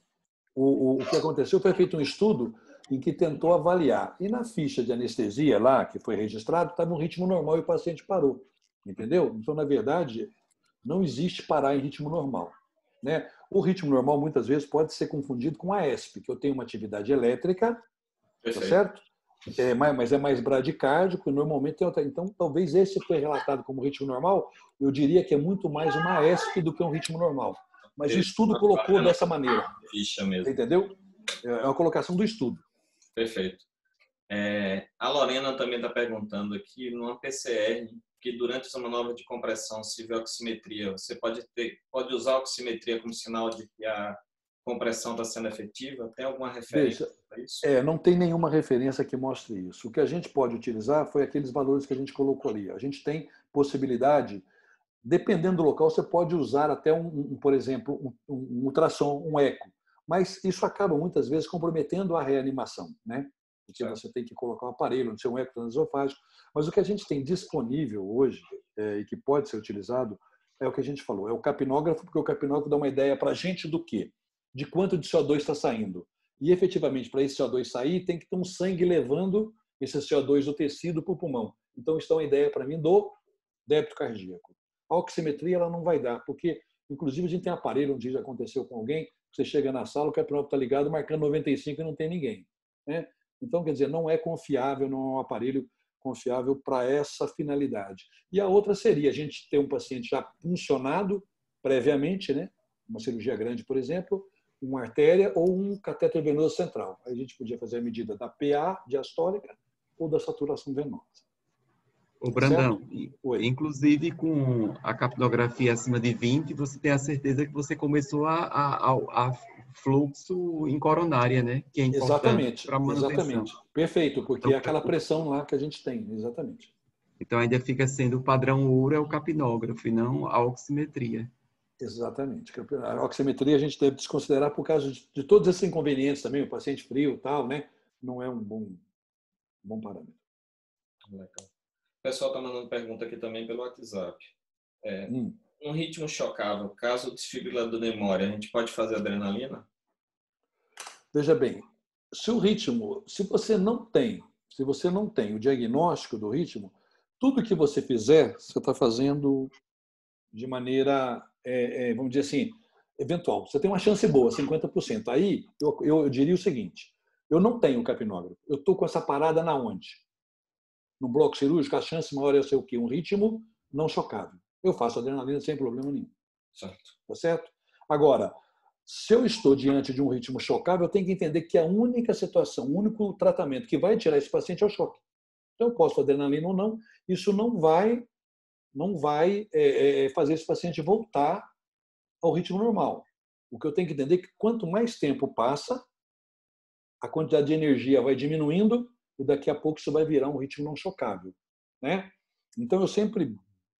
O que aconteceu foi feito um estudo em que tentou avaliar. E na ficha de anestesia lá, que foi registrado, estava um ritmo normal e o paciente parou. Entendeu? Então, na verdade, não existe parar em ritmo normal. Né? O ritmo normal, muitas vezes, pode ser confundido com a ESP, que eu tenho uma atividade elétrica, tá certo? Mas é mais bradicárdico e normalmente tem outra. Então, talvez esse foi relatado como ritmo normal, eu diria que é muito mais uma ESP do que um ritmo normal. Mas o estudo colocou dessa maneira. Ficha mesmo. Entendeu? É uma colocação do estudo. Perfeito. A Lorena também está perguntando aqui, numa PCR, que durante essa manobra de compressão, se vê oximetria, você pode usar a oximetria como sinal de que a compressão está sendo efetiva? Tem alguma referência para isso? Não tem nenhuma referência que mostre isso. O que a gente pode utilizar foi aqueles valores que a gente colocou ali. A gente tem possibilidade, dependendo do local, você pode usar até, por exemplo, um ultrassom, um eco. Mas isso acaba muitas vezes comprometendo a reanimação, né? Porque você tem que colocar um aparelho no seu eco transesofágico. Mas o que a gente tem disponível hoje e que pode ser utilizado é o que a gente falou, é o capnógrafo, porque o capnógrafo dá uma ideia para a gente do quê? De quanto de CO2 está saindo. E, efetivamente, para esse CO2 sair, tem que ter um sangue levando esse CO2 do tecido para o pulmão. Então, isso dá uma ideia para mim do débito cardíaco. A oximetria ela não vai dar, porque, inclusive, a gente tem aparelho, um dia já aconteceu com alguém, você chega na sala, o capnógrafo está ligado, marcando 95 e não tem ninguém. Né? Então, quer dizer, não é confiável, não é um aparelho confiável para essa finalidade. E a outra seria a gente ter um paciente já funcionado previamente, né? Uma cirurgia grande, por exemplo, uma artéria ou um catéter venoso central. Aí a gente podia fazer a medida da PA diastólica ou da saturação venosa. Ô, Brandão, inclusive com a capnografia acima de 20, você tem a certeza que você começou a fluxo em coronária, né? Que é importante para a manutenção. Exatamente. Perfeito, porque então, é aquela pressão lá que a gente tem, exatamente. Então ainda fica sendo o padrão ouro é o capnógrafo e não a oximetria. Exatamente. A oximetria a gente deve desconsiderar por causa de todos esses inconvenientes também, o paciente frio e tal, né? Não é um bom parâmetro. Legal. O pessoal está mandando pergunta aqui também pelo WhatsApp. Um ritmo chocável, caso o desfibrilador demore, a gente pode fazer adrenalina? Veja bem, se você não tem o diagnóstico do ritmo, tudo que você fizer, você está fazendo de maneira, vamos dizer assim, eventual. Você tem uma chance boa, 50%. Aí, eu diria o seguinte, eu não tenho capnógrafo, eu estou com essa parada na onde? No bloco cirúrgico, a chance maior é ser o quê? Um ritmo não chocável. Eu faço adrenalina sem problema nenhum. Certo. Tá certo? Agora, se eu estou diante de um ritmo chocável, eu tenho que entender que a única situação, o único tratamento que vai tirar esse paciente é o choque. Então, eu posso adrenalina ou não, isso não vai fazer esse paciente voltar ao ritmo normal. O que eu tenho que entender é que quanto mais tempo passa, a quantidade de energia vai diminuindo e daqui a pouco isso vai virar um ritmo não chocável. Né? Então, eu sempre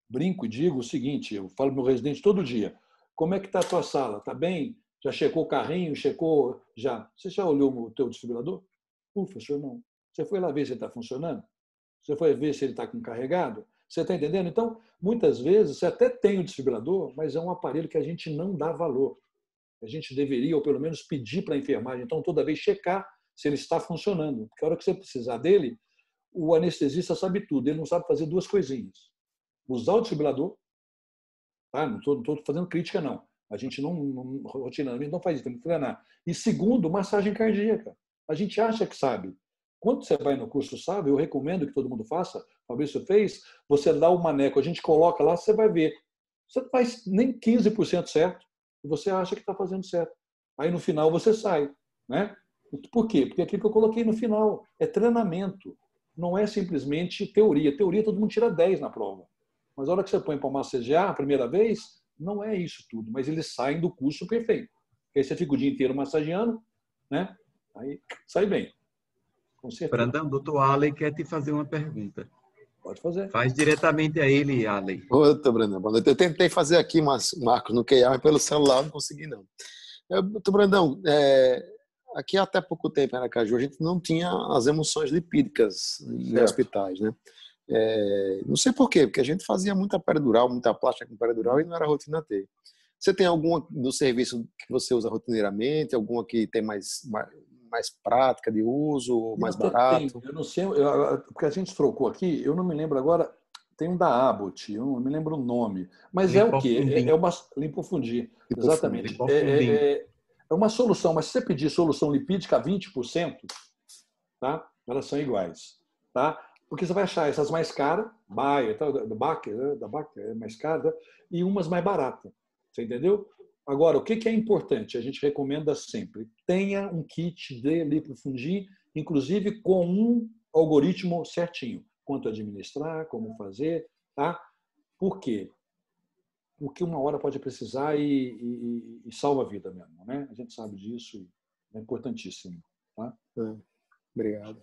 brinco e digo o seguinte, eu falo para o meu residente todo dia, como é que está a tua sala? Está bem? Já checou o carrinho? Checou? Já. Você já olhou o teu desfibrilador? Professor, não. Você foi lá ver se ele está funcionando? Você foi ver se ele está com carregado? Você está entendendo? Então, muitas vezes, você até tem o desfibrilador, mas é um aparelho que a gente não dá valor. A gente deveria, ou pelo menos, pedir para a enfermagem, então, toda vez checar se ele está funcionando. Porque a hora que você precisar dele, o anestesista sabe tudo. Ele não sabe fazer duas coisinhas. Usar o desfibrilador, tá? Não estou fazendo crítica, não. A gente rotineiramente não faz isso, tem que treinar. E segundo, massagem cardíaca. A gente acha que sabe. Quando você vai no curso sabe, eu recomendo que todo mundo faça, o Fabrício fez, você dá o maneco, a gente coloca lá, você vai ver. Você não faz nem 15% certo e você acha que está fazendo certo. Aí no final você sai. Né? Por quê? Porque aquilo que eu coloquei no final é treinamento. Não é simplesmente teoria. Teoria todo mundo tira 10 na prova. Mas a hora que você põe para massagear a primeira vez, não é isso tudo. Mas eles saem do curso perfeito. Aí você fica o dia inteiro massageando, né? Aí sai bem. Com certeza. Brandão, doutor Allen quer te fazer uma pergunta. Pode fazer. Faz diretamente a ele, Ali. Doutor Brandão, boa noite. Eu tentei fazer aqui, Marcos, no QA, mas pelo celular não consegui, não. Doutor Brandão, aqui até pouco tempo em Aracaju, a gente não tinha as emulsões lipídicas em Certo. hospitais, né? Não sei por quê, porque a gente fazia muita peridural, muita plástica com peridural e não era rotina ter. Você tem alguma do serviço que você usa rotineiramente, alguma que tem mais prática de uso, mais barato? Eu não sei, porque a gente trocou aqui, eu não me lembro agora, tem um da Abbott, eu não me lembro o nome, mas é o quê? É uma Lipofundir, exatamente. Lipofundim. É uma solução, mas se você pedir solução lipídica a 20%, tá? Elas são iguais, tá? Porque você vai achar essas mais caras, Bayer, da Bayer é mais cara, e umas mais baratas, você entendeu? Agora, o que é importante? A gente recomenda sempre, tenha um kit de Lipofundir, inclusive com um algoritmo certinho, quanto administrar, como fazer, tá? Por quê? Porque uma hora pode precisar e salva a vida mesmo, né? A gente sabe disso, é importantíssimo, tá? Obrigado.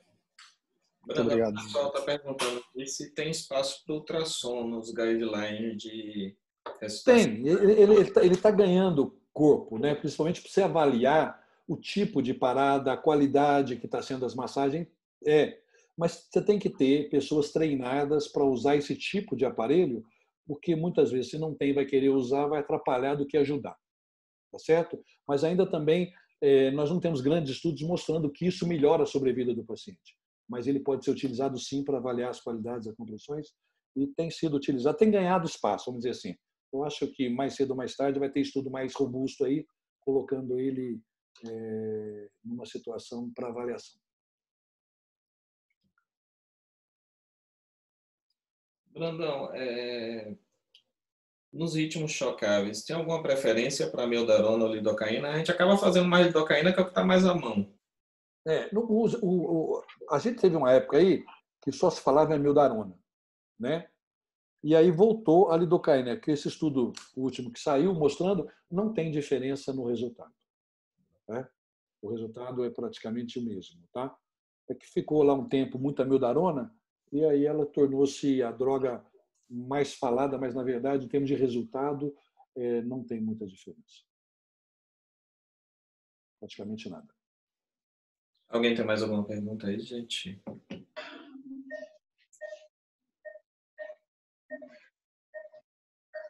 Brandão, o pessoal está perguntando aqui se tem espaço para ultrassom nos guidelines de ressuscitação. Tem, ele está ganhando corpo, né? Principalmente para você avaliar o tipo de parada, a qualidade que está sendo as massagens. Mas você tem que ter pessoas treinadas para usar esse tipo de aparelho, porque muitas vezes, se não tem, vai querer usar, vai atrapalhar do que ajudar. Tá certo? Mas ainda também, nós não temos grandes estudos mostrando que isso melhora a sobrevida do paciente. Mas ele pode ser utilizado sim para avaliar as qualidades das compressões e tem sido utilizado, tem ganhado espaço, vamos dizer assim. Eu acho que mais cedo ou mais tarde vai ter estudo mais robusto aí, colocando ele numa situação para avaliação. Brandão, nos ritmos chocáveis, tem alguma preferência para meldarona ou lidocaína? A gente acaba fazendo mais lidocaína, que é o que está mais à mão. A gente teve uma época aí que só se falava em mildarona, né? E aí voltou a lidocaína, que esse estudo último que saiu mostrando não tem diferença no resultado. Né? O resultado é praticamente o mesmo. Tá? É que ficou lá um tempo muita mildarona e aí ela tornou-se a droga mais falada, mas na verdade, em termos de resultado, não tem muita diferença. Praticamente nada. Alguém tem mais alguma pergunta aí, gente?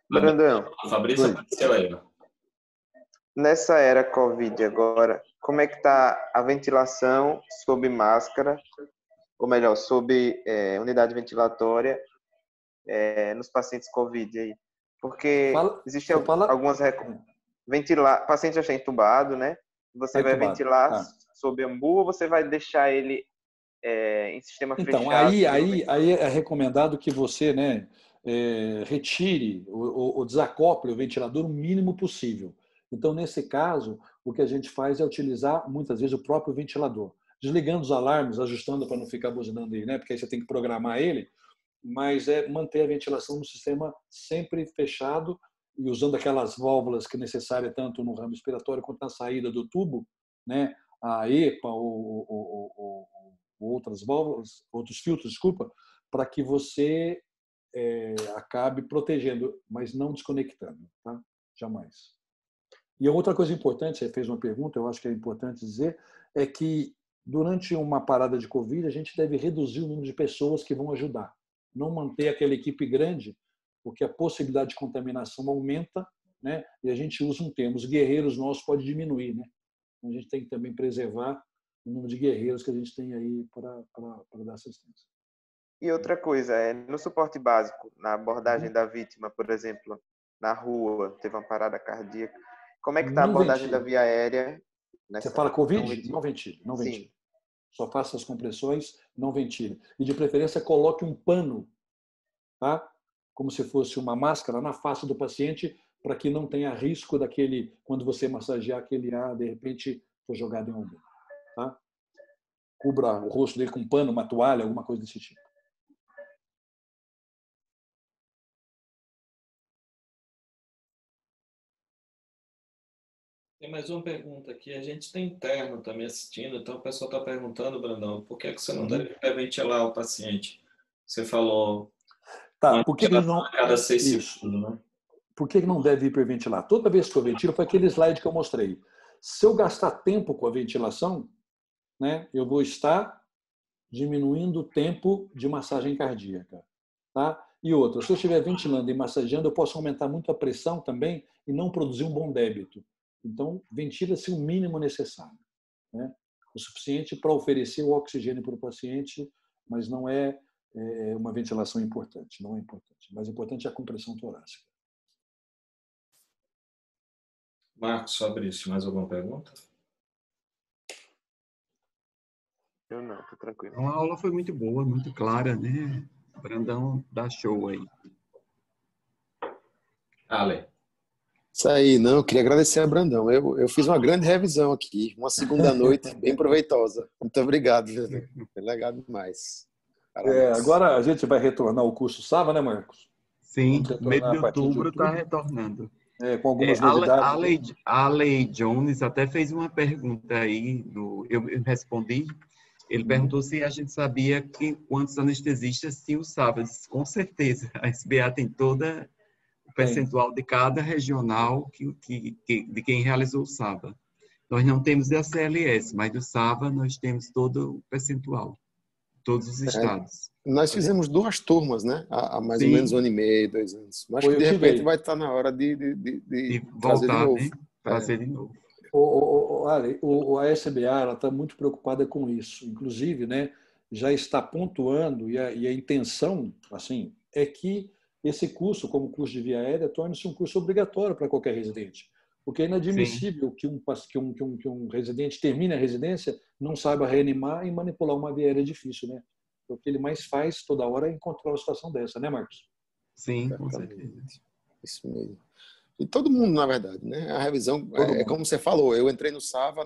Brandão, Fabrício apareceu aí. nessa era Covid agora, como é que está a ventilação sob máscara, ou melhor, sob unidade ventilatória nos pacientes Covid aí? Porque existem algumas paciente já está entubado, né? Você vai ventilar sob ambu ou você vai deixar ele em sistema fechado? Então, aí é recomendado que você, né, retire ou desacople o ventilador o mínimo possível. Então, nesse caso, o que a gente faz é utilizar, muitas vezes, o próprio ventilador. Desligando os alarmes, ajustando para não ficar buzinando aí, né? Porque aí você tem que programar ele, mas é manter a ventilação no sistema sempre fechado e usando aquelas válvulas que é necessária tanto no ramo respiratório quanto na saída do tubo, né? A EPA ou outras válvulas, outros filtros, desculpa, para que você acabe protegendo, mas não desconectando, tá? Jamais. E outra coisa importante, você fez uma pergunta, eu acho que é importante dizer, é que durante uma parada de Covid, a gente deve reduzir o número de pessoas que vão ajudar. Não manter aquela equipe grande, porque a possibilidade de contaminação aumenta, né? E a gente usa um termo, os guerreiros nossos podem diminuir, né? Então, a gente tem que também preservar o número de guerreiros que a gente tem aí para dar assistência. E outra coisa, no suporte básico, na abordagem da vítima, por exemplo, na rua, teve uma parada cardíaca, como é que está a abordagem da via aérea? Você fala Covid? Não ventile. Não ventile. Só faça as compressões, não ventile. E, de preferência, coloque um pano, tá? Como se fosse uma máscara na face do paciente, para que não tenha risco daquele, quando você massagear aquele ar, de repente, for jogado em alguém. Tá? Cubra o rosto dele com um pano, uma toalha, alguma coisa desse tipo. Tem mais uma pergunta aqui. A gente tem interno também assistindo, então o pessoal está perguntando, Brandão, por que você não deve hiperventilar o paciente? Você falou Tá, por que não... a cada 6 Isso. segundos, né? Por que não deve hiperventilar? Toda vez que eu ventilo, foi aquele slide que eu mostrei. Se eu gastar tempo com a ventilação, né, eu vou estar diminuindo o tempo de massagem cardíaca. Tá? E outra, se eu estiver ventilando e massageando, eu posso aumentar muito a pressão também e não produzir um bom débito. Então, ventila-se o mínimo necessário, né? O suficiente para oferecer o oxigênio para o paciente, mas não é uma ventilação importante, não é importante. O mais importante é a compressão torácica. Marcos, Fabrício, mais alguma pergunta? Eu não, tô tranquilo. Então, a aula foi muito boa, muito clara, né? O Brandão dá show aí. Ale. Isso aí, não, eu queria agradecer a Brandão. Eu fiz uma grande revisão aqui, uma segunda noite bem proveitosa. Muito obrigado, foi legal demais. Parabéns. Agora a gente vai retornar ao curso Sava, né, Marcos? Sim, Vamos meio retornar de a partir de outubro está outubro, retornando. com algumas novidades. A Lei Jones até fez uma pergunta aí, eu respondi. Ele perguntou se a gente sabia quantos anestesistas tinham o SAVA. Com certeza, a SBA tem toda o percentual de cada regional de quem realizou o SAVA. Nós não temos da CLS, mas do SAVA nós temos todo o percentual, todos os estados. Nós fizemos 2 turmas, né? Há mais ou Sim. menos 1 ano e meio, 2 anos. Mas que de repente vai estar na hora de trazer de voltar, novo. né? Trazer de novo. A SBA está muito preocupada com isso. Inclusive, né, já está pontuando, e a intenção assim, é que esse curso, como curso de via aérea, torne-se um curso obrigatório para qualquer residente. Porque é inadmissível que um residente termine a residência, não saiba reanimar e manipular uma via aérea difícil, né? O que ele mais faz toda hora é encontrar uma situação dessa, né, Marcos? Sim, com certeza. Isso mesmo. E todo mundo, na verdade, né? A revisão, é como você falou, eu entrei no SAVA,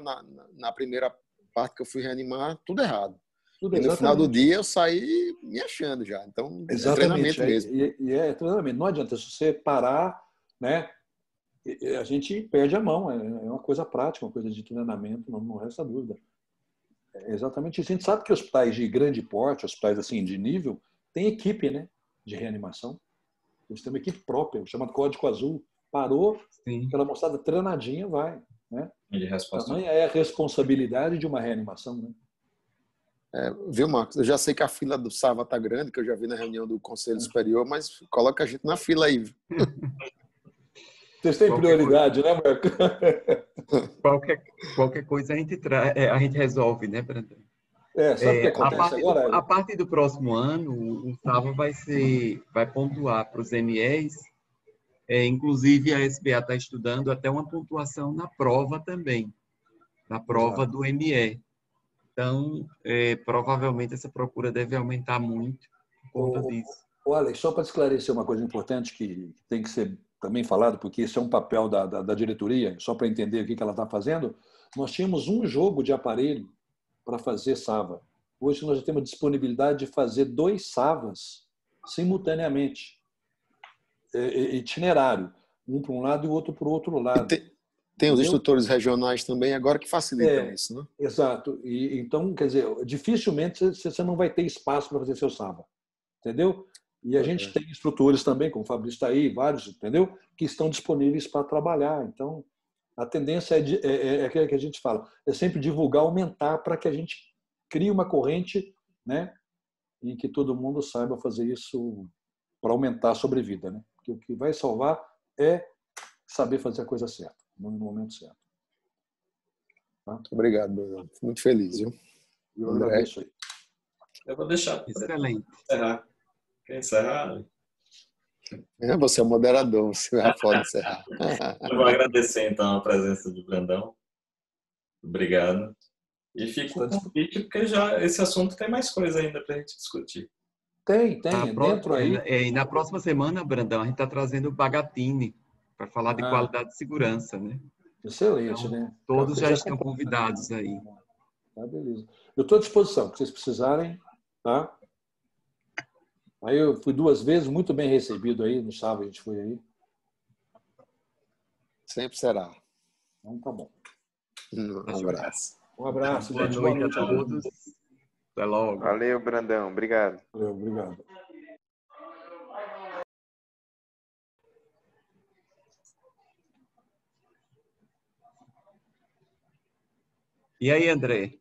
na primeira parte que eu fui reanimar, tudo errado. E no final do dia eu saí me achando já. Então, é treinamento mesmo. E é treinamento. Não adianta, se você parar, né? A gente perde a mão. É uma coisa prática, uma coisa de treinamento, não resta dúvida. É exatamente isso. A gente sabe que hospitais de grande porte, hospitais assim de nível, tem equipe, né, de reanimação. Eles têm uma equipe própria, chamada Código Azul. Parou, aquela moçada treinadinha vai, né? Tamanha é a responsabilidade de uma reanimação, né? Viu, Marcos? Eu já sei que a fila do SAVA está grande, que eu já vi na reunião do Conselho Superior, mas coloca a gente na fila aí. Vocês têm prioridade, né, Marcos? Qualquer coisa a gente resolve, né, Brandão? Sabe o que acontece agora? A partir do próximo ano, o SAVA vai pontuar para os MEs. Inclusive, a SBA está estudando até uma pontuação na prova também, na prova do ME. Então, provavelmente, essa procura deve aumentar muito por conta disso. Alex, só para esclarecer uma coisa importante que tem que ser também falado, porque isso é um papel da diretoria, só para entender o que ela está fazendo, nós tínhamos um jogo de aparelho para fazer SAVA. Hoje nós já temos disponibilidade de fazer 2 SAVAs simultaneamente, itinerário, um para um lado e o outro para o outro lado. Tem os instrutores regionais também agora que facilitam isso, né? Exato. E, então, quer dizer, dificilmente você não vai ter espaço para fazer seu SAVA, entendeu? E a gente tem instrutores também, como o Fabrício está aí, vários, entendeu? Que estão disponíveis para trabalhar. Então, a tendência é aquilo que a gente fala, é sempre divulgar, aumentar para que a gente crie uma corrente, né, em que todo mundo saiba fazer isso para aumentar a sobrevida, né? Porque o que vai salvar é saber fazer a coisa certa, no momento certo. Tá? Muito obrigado, Bruno. Muito feliz, viu? Eu agradeço aí. Eu vou deixar. Excelente. Encerrar. Quer encerrar? Você é o moderador, você já pode encerrar. Eu vou agradecer, então, a presença do Brandão. Obrigado. E fico com o convite, porque já esse assunto tem mais coisa ainda para a gente discutir. Tem. Dentro aí. E na próxima semana, Brandão, a gente está trazendo o Bagatini para falar de qualidade de segurança, né? Excelente, então, né? Todos já estão convidados aí. Tá, beleza. Eu estou à disposição, se vocês precisarem, tá? Aí eu fui 2 vezes, muito bem recebido aí, no sábado a gente foi aí. Sempre será. Então tá bom. Um abraço. Um abraço, Boa gente. noite a todos. Até logo. Valeu, Brandão. Obrigado. Valeu, obrigado. E aí, André?